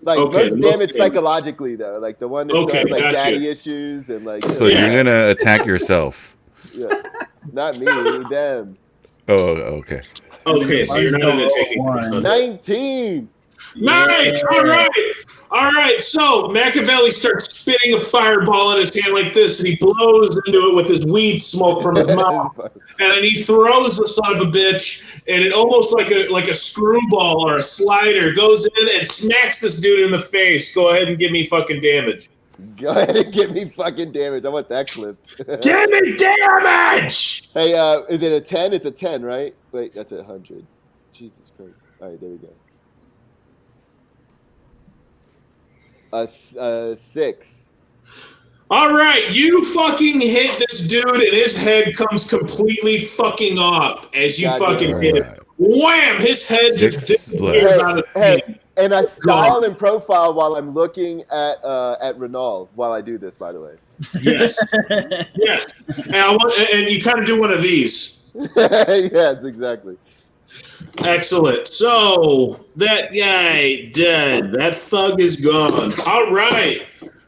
Like Okay, most damaged psychologically though, like the one that has like gotcha. daddy issues and like. So you're gonna attack yourself. Yeah. Not me, them. Oh, okay. Okay, so you're not into taking 19. Nice. Yeah. All right. So Machiavelli starts spitting a fireball in his hand like this, and he blows into it with his weed smoke from his mouth, and then he throws the son of a bitch, and it almost like a screwball or a slider goes in and smacks this dude in the face. Go ahead and give me fucking damage. Go ahead and give me fucking damage. I want that clipped. Give me damage. Hey, is it a 10? It's a 10, right? Wait, that's a 100. Jesus Christ. All right, there we go. 6. All right, you fucking hit this dude, and his head comes completely fucking off as you fucking hit him. Wham! His head just disappears out of his hand. And I style and profile while I'm looking at Renault while I do this, by the way. Yes. Yes. And you kind of do one of these. Yes, exactly. Excellent. So that guy dead. That thug is gone. All right.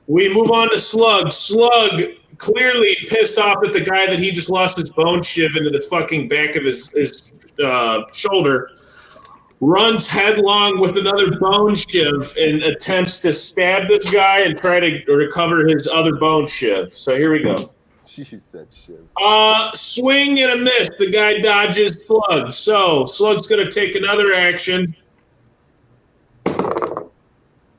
We move on to Slug. Slug clearly pissed off at the guy that he just lost his bone shiv into the fucking back of his shoulder. Runs headlong with another bone shiv and attempts to stab this guy and try to recover his other bone shiv. So here we go. You said shit. Swing and a miss. The guy dodges Slug. So Slug's going to take another action.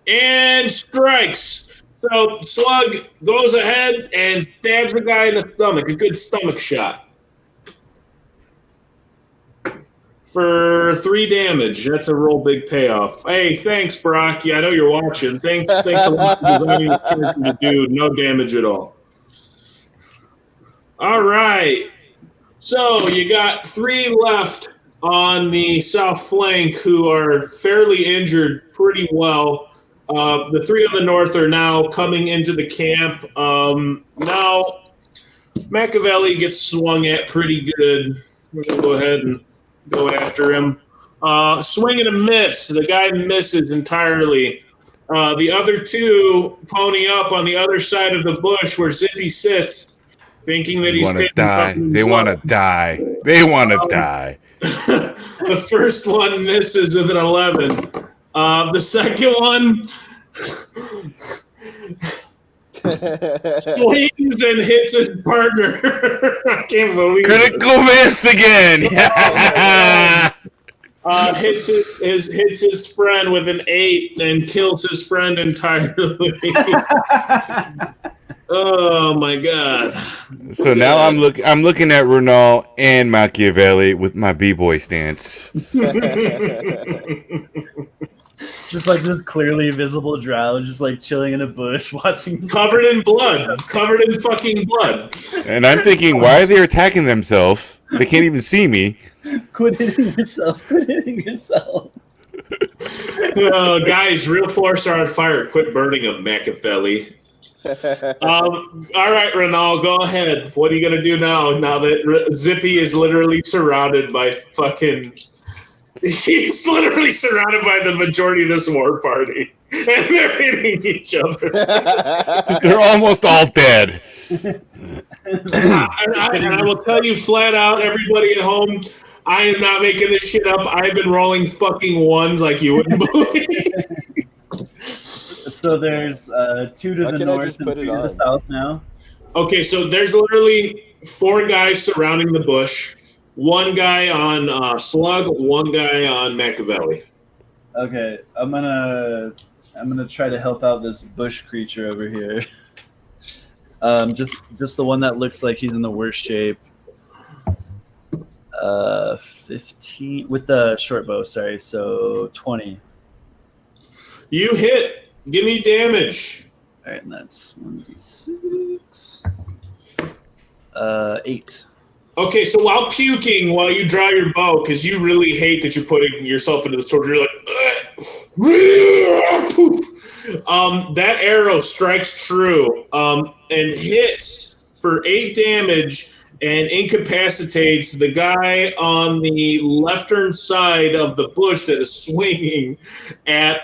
And strikes. So Slug goes ahead and stabs the guy in the stomach. A good stomach shot. For 3 damage. That's a real big payoff. Hey, thanks, Brock. Yeah, I know you're watching. Thanks a lot for designing the character to do no damage at all. All right. So you got 3 left on the south flank who are fairly injured pretty well. The 3 on the north are now coming into the camp. Now, Machiavelli gets swung at pretty good. We're going to go ahead and go after him. Swing and a miss. The guy misses entirely. The other 2 pony up on the other side of the bush where Zippy sits, thinking that he's want to die. They want to die. They want to die. The first one misses with an 11. The second one swings and hits his partner. I can't believe Critical miss again. Hits his friend with an 8 and kills his friend entirely. Oh my god! So now I'm looking at Renault and Machiavelli with my b-boy stance. Just like this clearly visible drow, just like chilling in a bush, watching. Covered in blood. Covered in fucking blood. And I'm thinking, why are they attacking themselves? They can't even see me. Quit hitting yourself. Quit hitting yourself. Guys, real force are on fire. Quit burning them, Machiavelli. All right, Renal, go ahead. What are you gonna do now? Now that Zippy is literally surrounded by fucking. He's literally surrounded by the majority of this war party, and they're hitting each other. They're almost all dead. And I will tell you flat out, everybody at home, I am not making this shit up. I've been rolling fucking ones like you wouldn't believe. So there's 2 to Why the can't I north just and put 3 it to on? the south now. Okay, so there's literally 4 guys surrounding the bush. 1 guy on Slug, 1 guy on Machiavelli. Okay, I'm gonna try to help out this bush creature over here. Just the one that looks like he's in the worst shape. 15 with the short bow. Sorry, so 20. You hit. Give me damage. All right, and that's 1d6. 8. Okay, so while puking, while you draw your bow, because you really hate that you're putting yourself into this torture, you're like, that arrow strikes true and hits for 8 damage and incapacitates the guy on the left-hand side of the bush that is swinging at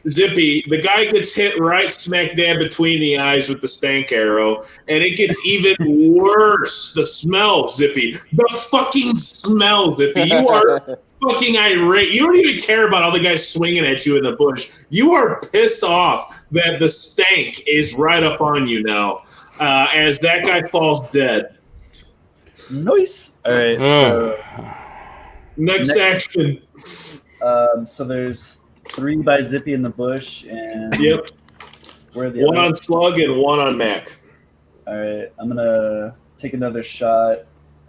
Zippy. The guy gets hit right smack dab between the eyes with the stank arrow, and it gets even worse. The smell, Zippy. The fucking smell, Zippy. You are fucking irate. You don't even care about all the guys swinging at you in the bush. You are pissed off that the stank is right up on you now as that guy falls dead. Nice. All right. So Next action. so there's 3 by Zippy in the bush, and Yep. where are the 1 other? on Slug and 1 on Mac. All right, I'm gonna take another shot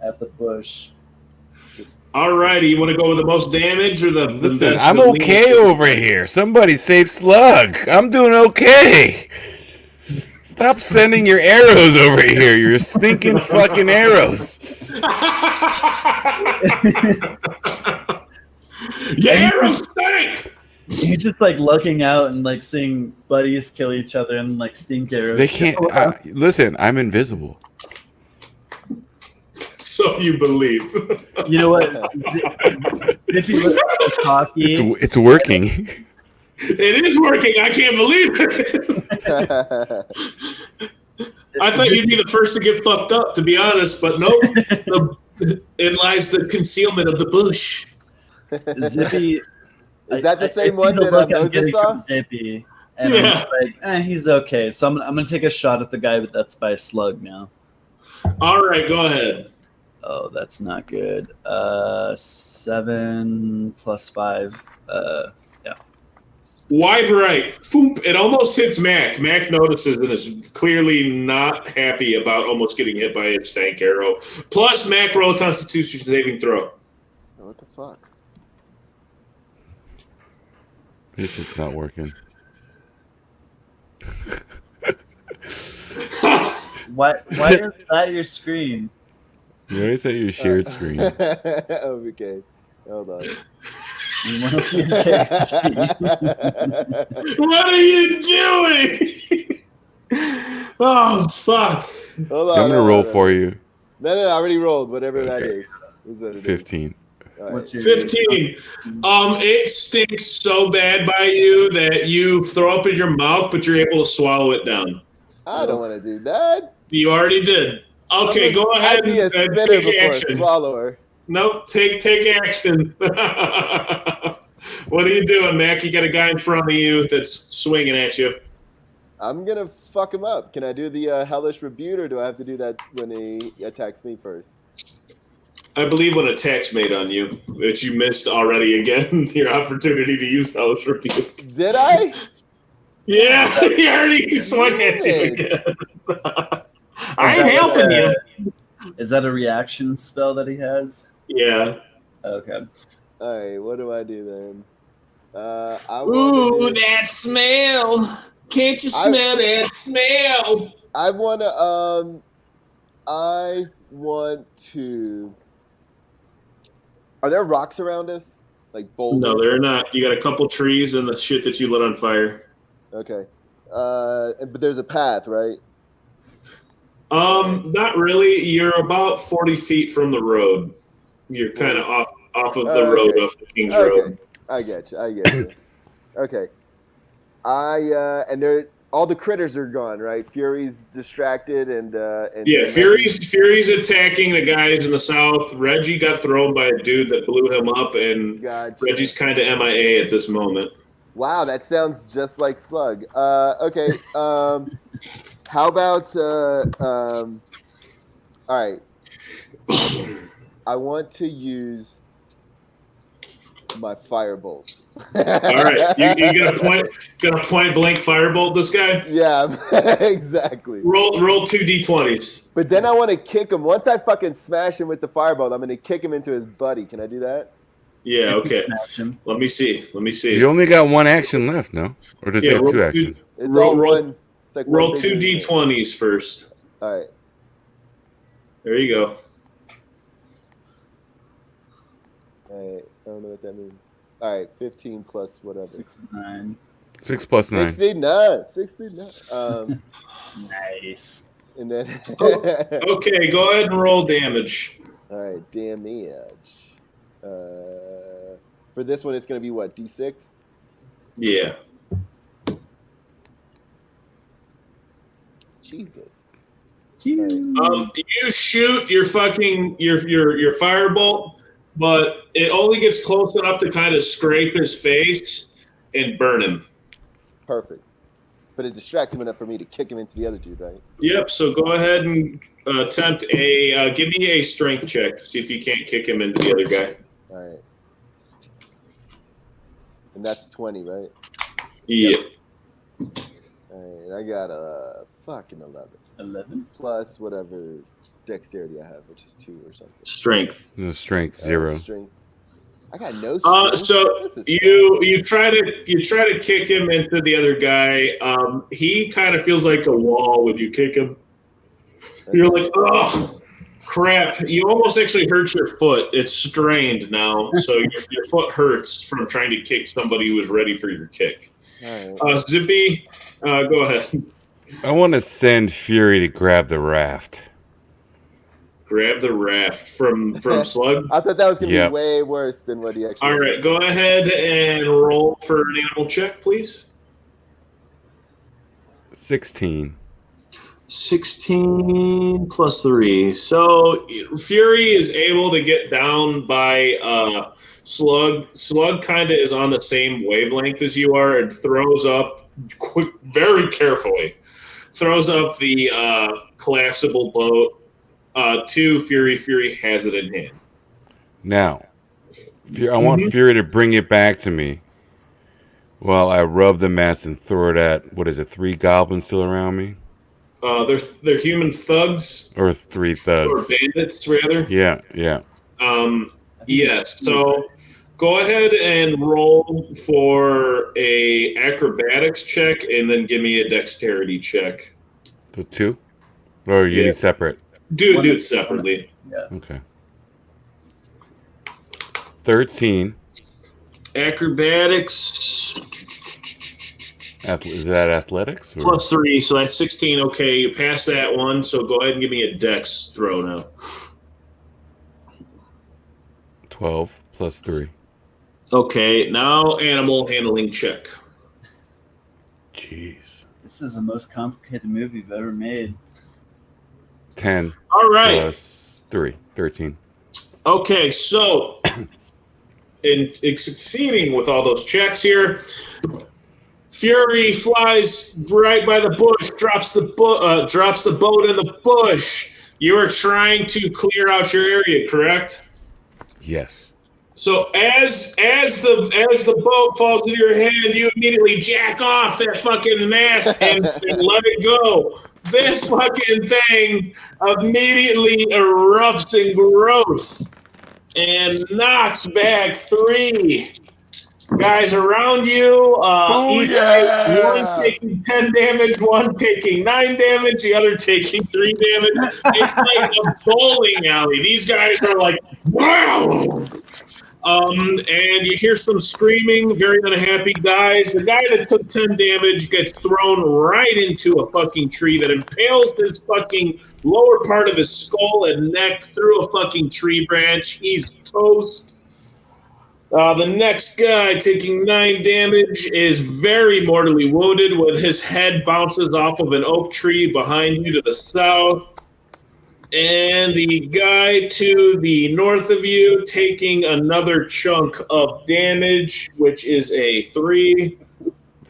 at the bush. Alrighty, you want to go with the most damage or the Listen, best I'm the okay least? over here. Somebody save Slug. I'm doing okay. Stop sending your arrows over here. Your stinking fucking arrows. Your arrows stink! You're just like looking out and like seeing buddies kill each other and like stink arrows. They can't. Listen, I'm invisible. So you believe. You know what? Zippy looks so cocky. It's working. It is working. I can't believe it. I thought you'd be the first to get fucked up, to be honest, but nope. It lies the concealment of the bush. Zippy. Is that the same see one the that look I'm Moses getting saw? from Zippy, and Yeah. I'm like, he's okay. So I'm gonna take a shot at the guy that's by Slug now. All right, go ahead. Oh, that's not good. 7 plus 5. Yeah. Wide right. Foop. It almost hits Mac. Mac notices and is clearly not happy about almost getting hit by a stank arrow. Plus, Mac roll a Constitution saving throw. What the fuck? This is not working. Why is that your screen? You always at your shared screen. Okay. Hold on. You wanna see your character sheet? What are you doing? Oh, fuck. Hold on. I'm gonna hold roll on. for you. No, I already rolled. Whatever that Okay. is. Is what it is. 15. All right. What's your 15. It stinks so bad by you that you throw up in your mouth, but you're able to swallow it down. I don't want to do that. You already did. Okay, go ahead I'd be a and spitter take before a action. swallower. Nope, take action. What are you doing, Mac? You got a guy in front of you that's swinging at you. I'm gonna fuck him up. Can I do the hellish rebuke, or do I have to do that when he attacks me first? I believe when attack's made on you, which you missed already again, your opportunity to use Hellish Rebuke. Did I? Yeah, he already swung at you Damn it. again. I ain't helping you. Is that a reaction spell that he has? Yeah. Okay. All right. What do I do then? I Ooh, want to. that smell. Can't you smell that smell? I want to. I want to. Are there rocks around us? Like boulders? No, they're not. You got a couple trees and the shit that you lit on fire. Okay. But there's a path, right? Not really. You're about 40 feet from the road. You're kind of off of the road, off the King's Road. I get you. Okay. And all the critters are gone, right? Fury's distracted and yeah, Fury's attacking the guys in the south. Reggie got thrown by a dude that blew him up, and Gotcha. Reggie's kind of MIA at this moment. Wow, that sounds just like Slug. Okay. How about all right. I want to use my firebolt. All right, you gonna point blank firebolt this guy? Yeah, exactly. Roll 2 d20s. But then I want to kick him. Once I fucking smash him with the firebolt, I'm going to kick him into his buddy. Can I do that? Yeah, okay. Action. Let me see. You only got one action left, no? Or does he have two actions? It's all one. It's like roll one 2 big d20s first. All right. There you go. All right. I don't know what that means. All right. 15 plus whatever. 69. 6 plus 9. 69. Nice. And then. Okay, go ahead and roll damage. All right. Damage. For this one, it's going to be what? D6? Yeah. Jesus. You shoot your fucking your firebolt, but it only gets close enough to kind of scrape his face and burn him. Perfect. But it distracts him enough for me to kick him into the other dude, right? Yep. So go ahead and attempt give me a strength check to see if you can't kick him into the other guy. All right. And that's 20, right? Yeah. All right. I got a fucking 11. 11? Plus whatever dexterity I have, which is 2 or something. Strength. No, strength 0. Strength. I got no strength. So you try to kick him into the other guy. He kind of feels like a wall when you kick him. You're like, oh crap! You almost actually hurt your foot. It's strained now, so your foot hurts from trying to kick somebody who was ready for your kick. All right. Zippy, go ahead. I want to send Fury to grab the raft. Grab the raft from Slug. I thought that was going to Yep. be way worse than what he actually All right, go ahead and roll for an animal check, please. 16. 16 plus 3. So Fury is able to get down by Slug. Slug kind of is on the same wavelength as you are and throws up very carefully. Throws up the collapsible boat to Fury. Fury has it in hand. Now, I want Fury to bring it back to me while I rub the mast and throw it at, 3 goblins still around me? They're human thugs. Or 3 thugs. Or bandits, rather. Yeah. Yes, so go ahead and roll for a acrobatics check and then give me a dexterity check. The 2? Or you need separate? Do it separately. Yeah. Okay. 13. Acrobatics Is that athletics? Or? plus 3, so that's 16. Okay, you passed that one, so go ahead and give me a dex throw now. 12 plus 3. Okay, now animal handling check. Jeez. This is the most complicated movie you've ever made. 10 All right. plus 3. 13. Okay, so in succeeding with all those checks here, Fury flies right by the bush, drops the boat in the bush. You are trying to clear out your area, correct? Yes. So as the boat falls into your hand, you immediately jack off that fucking mast and let it go. This fucking thing immediately erupts in growth and knocks back 3 guys around you. One taking 10 damage, one taking 9 damage, the other taking 3 damage. It's like a bowling alley. These guys are like, wow! And you hear some screaming, very unhappy guys. The guy that took 10 damage gets thrown right into a fucking tree that impales his fucking lower part of his skull and neck through a fucking tree branch. He's toast. The next guy taking 9 damage is very mortally wounded when his head bounces off of an oak tree behind you to the south. And the guy to the north of you taking another chunk of damage, which is a 3,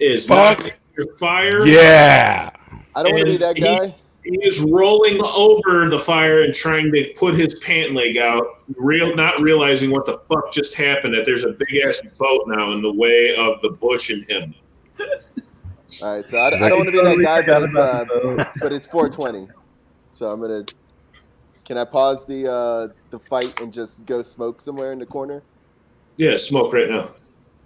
is knocked under fire. Yeah. I don't want to be that guy. He is rolling over the fire and trying to put his pant leg out, not realizing what the fuck just happened, that there's a big-ass boat now in the way of the bush and him. All right, so I don't want to be that guy, but it's 420. So I'm going to... Can I pause the fight and just go smoke somewhere in the corner? Yeah, smoke right now.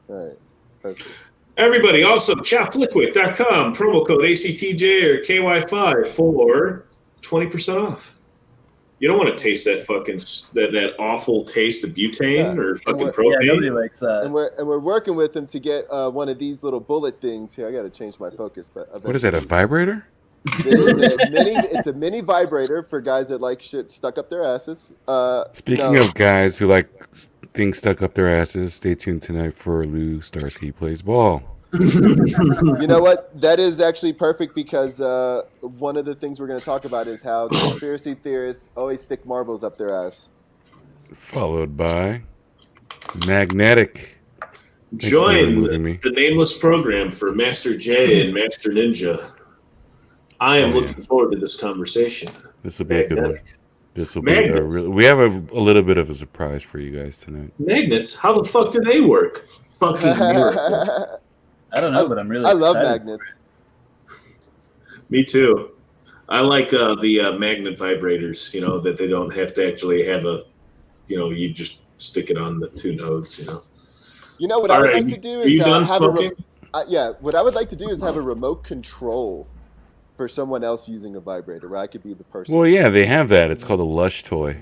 All right. Perfect. Everybody, also, chopflickwick.com, promo code ACTJ or KY5 for 20% off. You don't want to taste that fucking that awful taste of butane or fucking propane. Yeah, nobody likes that. And we're working with him to get one of these little bullet things here. I got to change my focus, but What is that? A vibrator? It's a mini vibrator for guys that like shit stuck up their asses. Speaking of guys who like things stuck up their asses, stay tuned tonight for Lou Starsky Plays Ball. You know what? That is actually perfect because one of the things we're going to talk about is how conspiracy theorists always stick marbles up their ass. Followed by Magnetic. Join the nameless program for Master J and Master Ninja. I am looking forward to this conversation. This will be a good one. This will be we have a little bit of a surprise for you guys tonight. Magnets? How the fuck do they work? Fucking miracle. I don't know, but I'm really I excited. love magnets. Me too. I like the magnet vibrators, that they don't have to actually have you just stick it on the 2 nodes, You know what I would like to do is have smoking? what I would like to do is have a remote control for someone else using a vibrator, where I could be the person. Well, yeah, they have that. It's called a Lush toy.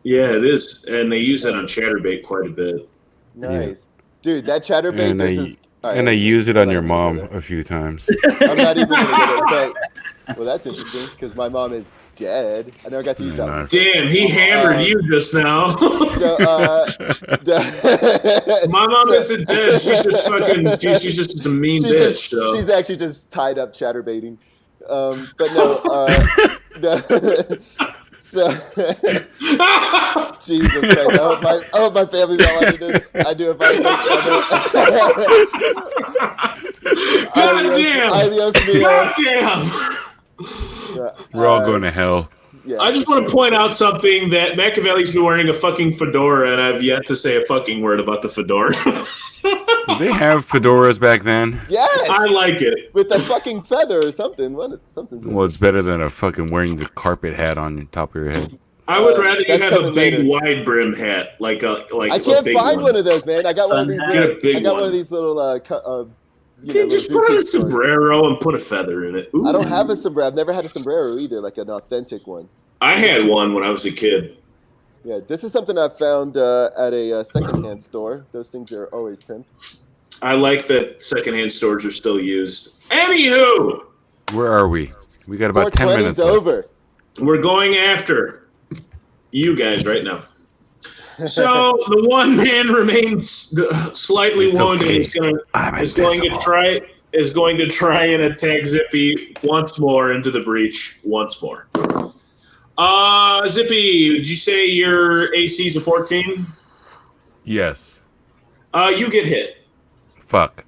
Yeah, it is, and they use that on Chatterbait quite a bit. Nice, dude. That Chatterbait. And I use it on your mom a few times. I'm not even gonna get it. Well, that's interesting because my mom is dead. I never got to use that one. Damn, he hammered you just now. So, my mom isn't dead. She's just fucking. She's just a mean bitch. She's actually just tied up chatterbaiting. But no. So, Jesus Christ! I hope my family's not watching this. I do God damn! God damn! We're all going to hell. Yeah, I just want to point out something that Machiavelli's been wearing a fucking fedora, and I've yet to say a fucking word about the fedora. Did they have fedoras back then? Yes, I like it. With a fucking feather or something. Well, it's better than a fucking wearing the carpet hat on the top of your head. I would rather you have a big wide brim hat, like I can't find one of those, man. I got one of these. I got one of these little. Just put on a sombrero and put a feather in it. Ooh. I don't have a sombrero. I've never had a sombrero either, like an authentic one. I had one when I was a kid. Yeah, this is something I found at a secondhand store. Those things are always pimped. I like that secondhand stores are still used. Anywho, where are we? We got about 10 minutes left. Over. We're going after you guys right now. So the one man remains slightly wounded. Okay. Is going to try and attack Zippy once more into the breach once more. Zippy, did you say your AC is a 14? Yes. You get hit. Fuck.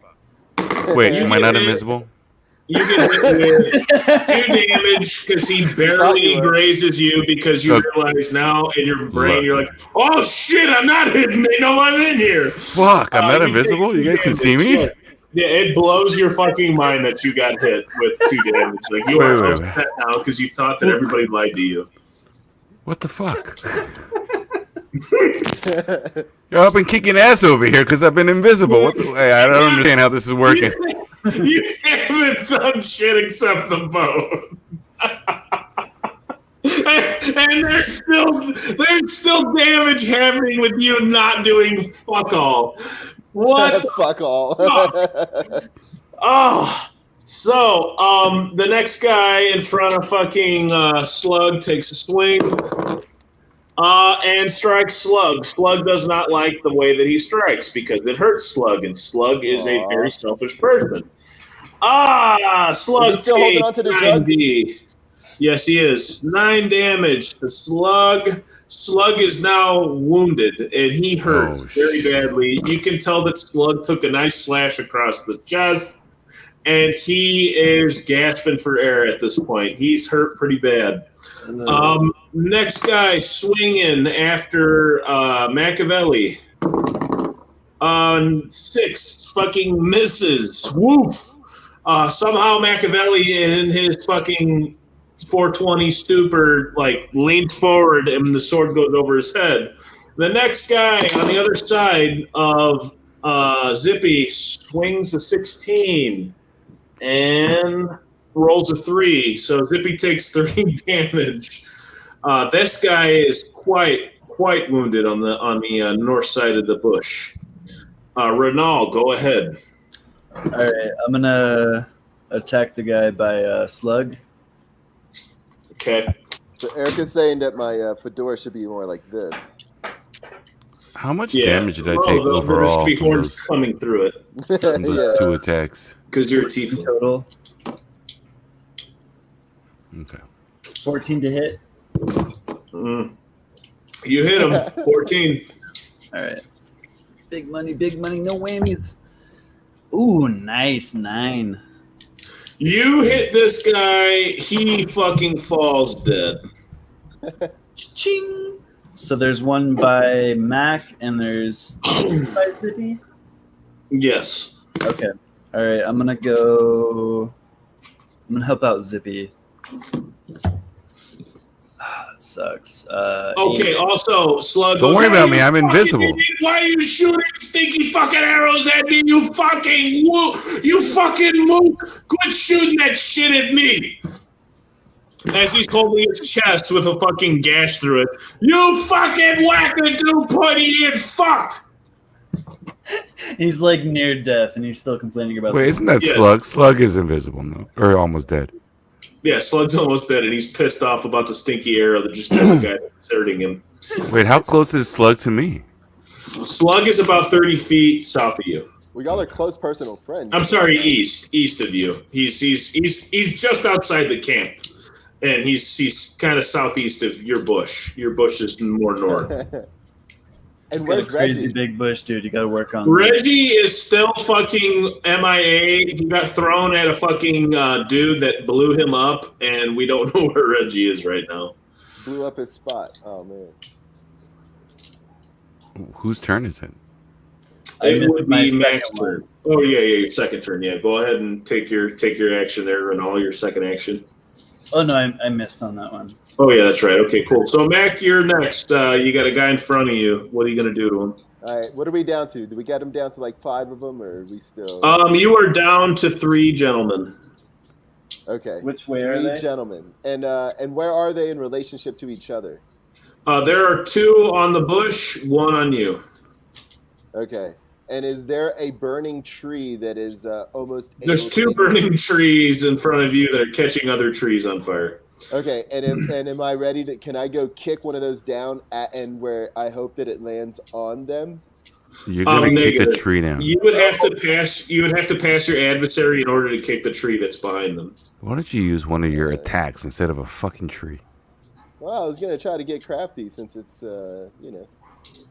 Wait, am I not invisible? You get hit with 2 damage because he barely grazes you because you realize now in your brain you're like, oh shit, I'm not hidden. They know I'm in here. Fuck, I'm not invisible? You guys can see me? Yeah, it blows your fucking mind that you got hit with 2 damage. Like you are upset now because you thought that everybody lied to you. What the fuck? Yo, I've been kicking ass over here because I've been invisible. I don't understand how this is working. You haven't done shit except the boat. And there's still damage happening with you not doing fuck all. What? the Fuck all. Oh, so the next guy in front of fucking Slug takes a swing and strikes Slug. Slug does not like the way that he strikes because it hurts Slug, and Slug is a very selfish person. Slug Is he still holding on to the drugs? 9D. Yes, he is. 9 damage to Slug. Slug is now wounded, and he hurts very badly. You can tell that Slug took a nice slash across the chest, and he is gasping for air at this point. He's hurt pretty bad. Next guy swinging after Machiavelli. 6 fucking misses. Woof. Somehow Machiavelli in his fucking 420 stupor leans forward and the sword goes over his head. The next guy on the other side of Zippy swings a 16 and rolls a 3. So Zippy takes 3 damage. This guy is quite wounded on the north side of the bush. Renal, go ahead. All right, I'm gonna attack the guy by Slug. Okay. So Eric is saying that my fedora should be more like this. How much damage did I take There overall should be from horns those, coming through it from those 2 attacks? because you're a tiefling. Total Okay. 14 to hit. You hit him. 14. All right. Big money, no whammies. Ooh, nice 9. You hit this guy. He fucking falls dead. Ching. So there's one by Mac and there's 2 by Zippy. Yes. Okay. All right. I'm gonna help out Zippy. That sucks. Okay. 8. Also, Slug. Don't goes, worry about "Hey, me. I'm you fucking invisible." idiot. Why are you shooting stinky fucking arrows at me? You fucking mook. Quit shooting that shit at me. As he's holding his chest with a fucking gash through it. You fucking wackadoo pointy-eared fuck. He's like near death and he's still complaining about Wait, this. isn't that Yeah. Slug? Slug is invisible, no? Or almost dead. Yeah, Slug's almost dead, and he's pissed off about the stinky arrow that just killed the guy that's hurting him. Wait, how close is Slug to me? Slug is about 30 feet south of you. We all are close personal friends. I'm sorry, east of you. He's just outside the camp, and he's kind of southeast of your bush. Your bush is more north. And Got where's a crazy Reggie? big bush, dude. You gotta work on Reggie is still fucking MIA. He got thrown at a fucking dude that blew him up, and we don't know where Reggie is right now. Blew up his spot. Oh man. Whose turn is it? I It missed would my be second Mac's one. turn. Oh yeah, your second turn. Yeah, go ahead and take your action there, and all your second action. Oh no, I missed on that one. Oh yeah, that's right. Okay, cool. So Mac, you're next. You got a guy in front of you. What are you gonna do to him? All right, what are we down to? Did we get him down to like 5 of them, or are we still? You are down to 3 gentlemen. Okay. Which way are 3 they? gentlemen, and where are they in relationship to each other? There are 2 on the bush, 1 on you. Okay. And is there a burning tree that is almost? There's able to 2 burning trees in front of you that are catching other trees on fire. Okay, and am I ready to? Can I go kick one of those down and where I hope that it lands on them? You're gonna kick a negative. tree down. You would have to pass. You would have to pass your adversary in order to kick the tree that's behind them. Why don't you use one of your attacks instead of a fucking tree? Well, I was gonna try to get crafty since it's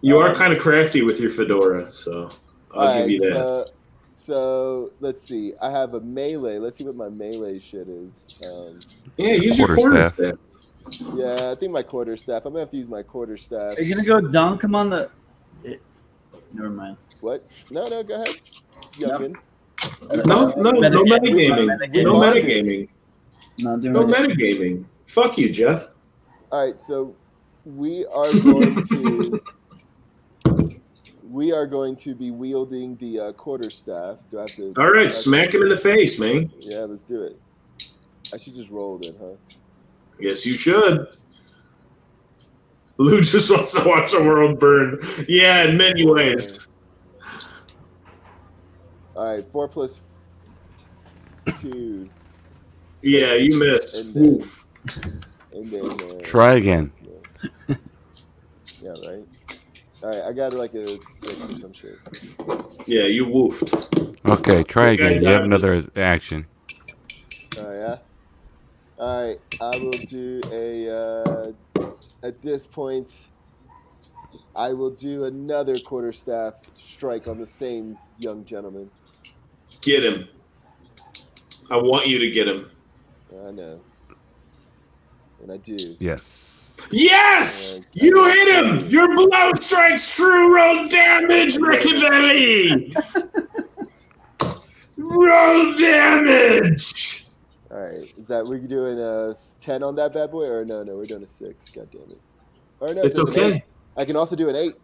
You are kind of crafty with your fedora, so I'll give you that. So let's see. I have a melee. Let's see what my melee shit is. Yeah, use your quarterstaff. quarterstaff. Yeah, I think my quarterstaff. I'm gonna have to use my quarterstaff. Are you gonna go dunk him on the? Never mind. What? No, go ahead. Youngin. No metagaming. No metagaming. Not doing No it. metagaming. Fuck you, Jeff. All right, so we are going to be wielding the quarterstaff. Do I have to? All right, smack him in the face, man. Yeah, let's do it. I should just roll it, huh? Yes, you should. Lou just wants to watch the world burn. Yeah, in many ways. All right, 4 plus 2. Yeah, 6, you missed. And then, Oof. Try again. Yeah, right. All right, I got like a 6 or some shit. Yeah, you woofed. Okay, try Okay, again. You have another action. Oh yeah. All right, I will do a. At this point, I will do another quarterstaff strike on the same young gentleman. Get him. I want you to get him. I know, and I do. Yes. Yes! You hit him! Your blow strikes true. Roll damage, Rickavelli! Roll damage! All right, is that we doing a 10 on that bad boy, or no? We're doing a 6. God damn it! Or no, It's an okay. 8. I can also do an 8. You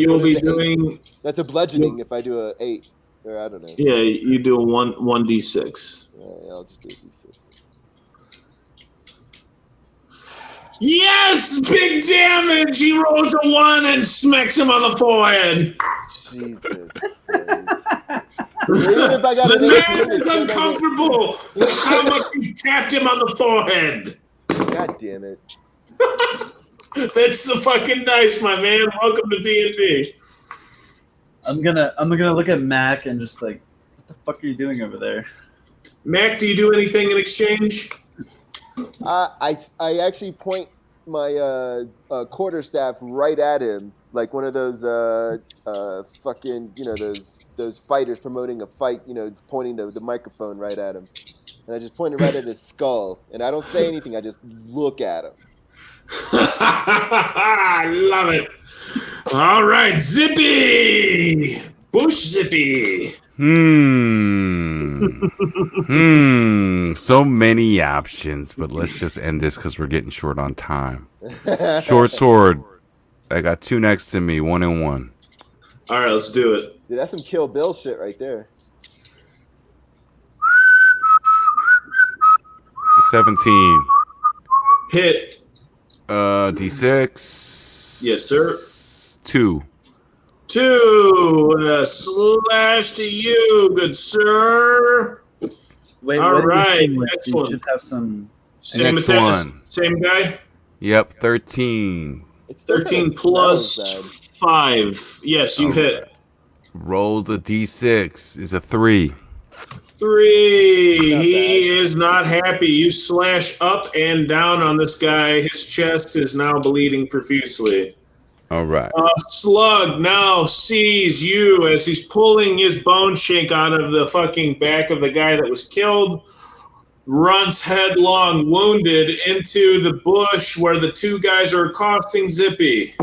will What be is the 8? doing. That's a bludgeoning if I do a 8, or I don't know. Yeah, you do a 1d6. Yeah, I'll just do a d6. Yes! Big damage! He rolls a 1 and smacks him on the forehead. Jesus Christ. Even if I got The an 18, man it is still doesn't- uncomfortable with how much you tapped him on the forehead. God damn it. That's the fucking dice, my man. Welcome to D&D. I'm gonna look at Mac and just like, what the fuck are you doing over there? Mac, do you do anything in exchange? I actually point my quarterstaff right at him, like one of those fucking, those fighters promoting a fight, pointing the microphone right at him. And I just point it right at his skull, and I don't say anything. I just look at him. I love it. All right, Zippy. Bush Zippy. So many options, but let's just end this because we're getting short on time. Short sword. I got 2 next to me, 1 and 1. All right, let's do it. Dude, that's some Kill Bill shit right there. 17. Hit. D6. Yes, sir. 2. 2. Slash to you, good sir. Wait, All what are you right, doing with? next You one. should have some. Same Next attack- one. Same guy. Yep, 13. It still 13 kinda plus smells bad. 5. Yes, you All hit. right. Roll the D6. Is a 3. 3. Not He bad. is not happy. You slash up and down on this guy. His chest is now bleeding profusely. All right. Slug now sees you as he's pulling his bone shank out of the fucking back of the guy that was killed. Runs headlong, wounded, into the bush where the 2 guys are accosting Zippy.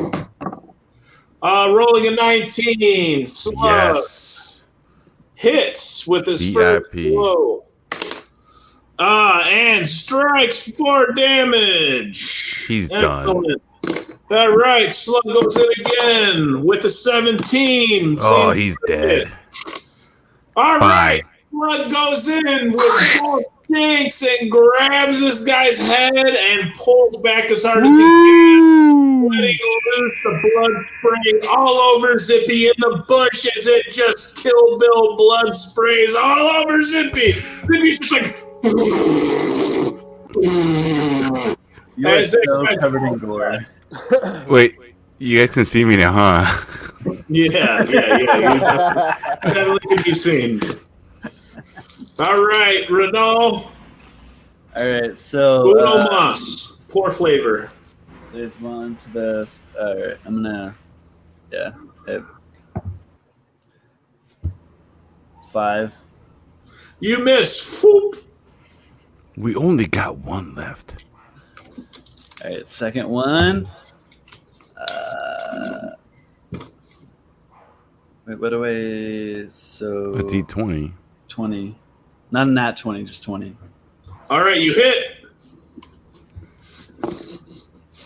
Rolling a 19. Slug Yes. hits with his first VIP. blow. And strikes for damage. He's done. Excellent. All right, Slug goes in again with a 17. Oh, Same he's hit. dead. All Bye. right, Slug goes in with both stinks and grabs this guy's head and pulls back as hard as he can, letting loose the blood spraying all over Zippy in the bush as it just Kill Bill blood sprays all over Zippy. Zippy's just like. You are As so if- covered in gore. Wait, you guys can see me now, huh? Yeah. You definitely can be seen. All right, Renault. All right, so Uno Mas. Poor flavor. there's 1 to the. All right, I'm gonna. Yeah. 5. You miss. Whoop. We only got 1 left. All right, second one. Wait, what do I? So A D20. 20. Not a nat 20, just 20. All right, you hit.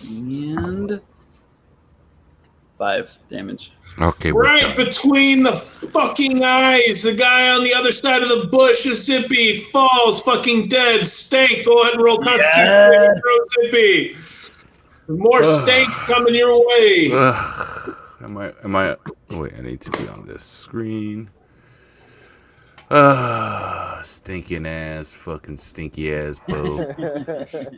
And 5 damage. Okay. Right between the fucking eyes. The guy on the other side of the bush is Zippy. Falls fucking dead. Stank. Go ahead and roll Constitution. Yes. Throw Zippy. More stank coming your way. Am I? Oh, wait, I need to be on this screen. Stinking ass, fucking stinky ass boat.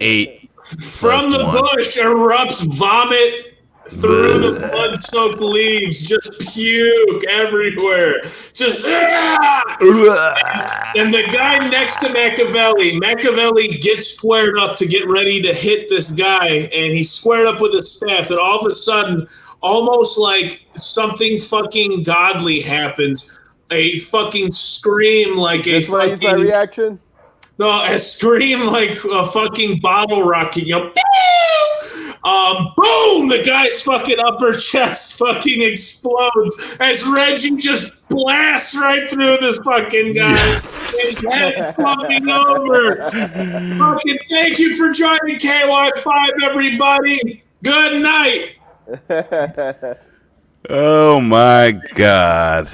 8. From the 1. bush erupts vomit through the blood-soaked leaves. Just puke everywhere. Just and the guy next to Machiavelli gets squared up to get ready to hit this guy, and he's squared up with his staff, and all of a sudden, almost like something fucking godly happens. A fucking scream like That's when I use my reaction? No, a scream like a fucking bottle rocket. You know, boom! The guy's fucking upper chest fucking explodes as Reggie just blasts right through this fucking guy. His head's flopping over. Fucking thank you for joining KY5, everybody. Good night. Oh my god.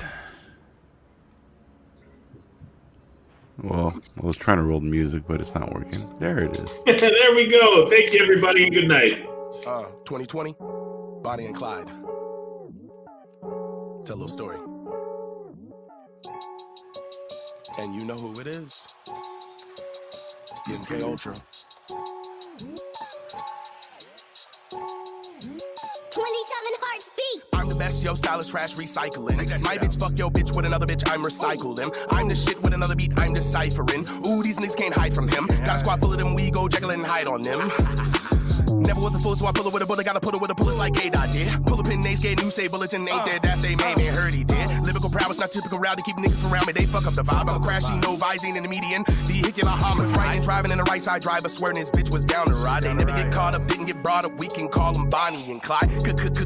Well, I was trying to roll the music, but it's not working. There it is. There we go. Thank you, everybody, and good night. 2020, Bonnie and Clyde. Tell a little story. And you know who it is. MK Ultra. 27 hearts beat. I'm the best, yo, stylish, trash, recycling. My bitch fuck yo bitch with another bitch, I'm recycling. I'm the shit with another beat, I'm deciphering. Ooh, these niggas can't hide from him. Got a squad full of them, we go Jekyll and hide on them. Never was a fool, so I pull it with a bullet. Gotta put it with a bullet like A-Dot did. Pull up in they scared, new say bulletin ain't there. That's they main, ain't heard he did. Lyrical prowess, not typical route to keep niggas around me. They fuck up the vibe. I'm crashing, no visine in the median. Vehicular homicide. Driving in the right side driver, swearing his bitch was down the ride. They never get caught up, didn't get brought up. We can call them Bonnie and Clyde.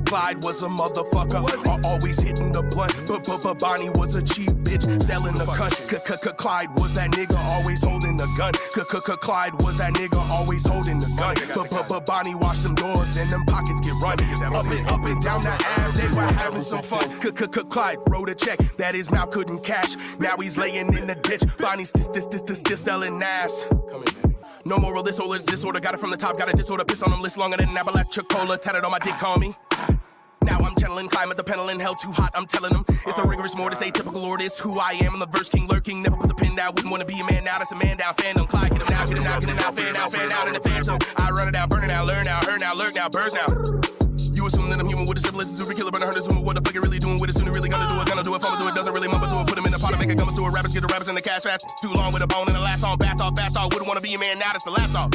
Clyde was a motherfucker. Always hitting the blunt. But Bonnie was a cheap bitch selling the cunt. Clyde was that nigga always holding the gun. Clyde was that nigga always holding the gun. But Bonnie washed them doors and them pockets get run. Up and down the aisle, they were having some fun. Clyde wrote a check that his mouth couldn't cash. Now he's laying in the ditch. Bonnie's still selling ass. Come here, baby. No moral disorder. Got it from the top. Got a disorder. Piss on them list longer than Appalachia Cola. Tatted on my dick, call me. Now I'm channeling, climb at the pedal in hell too hot, I'm telling them. It's the rigorous more to say typical or this who I am. I'm the verse king lurking, never put the pin down. Wouldn't want to be a man now, that's a man down. Fandom, Clyde, get him now, fan out in the phantom. I run it down, burn it out, learn now, hurt now, lurk now, birds now. You assume that I'm human with a syphilis, super killer, but I heard assume what the fuck you really doing with it. Soon you really gonna do it, follow do it, doesn't really mumble do it. Put him in the pot and make a gummas do it. Rappers get the rappers in the cash fast. Too long with a bone and the last song, fast off. Wouldn't want to be a man now, that's the last song.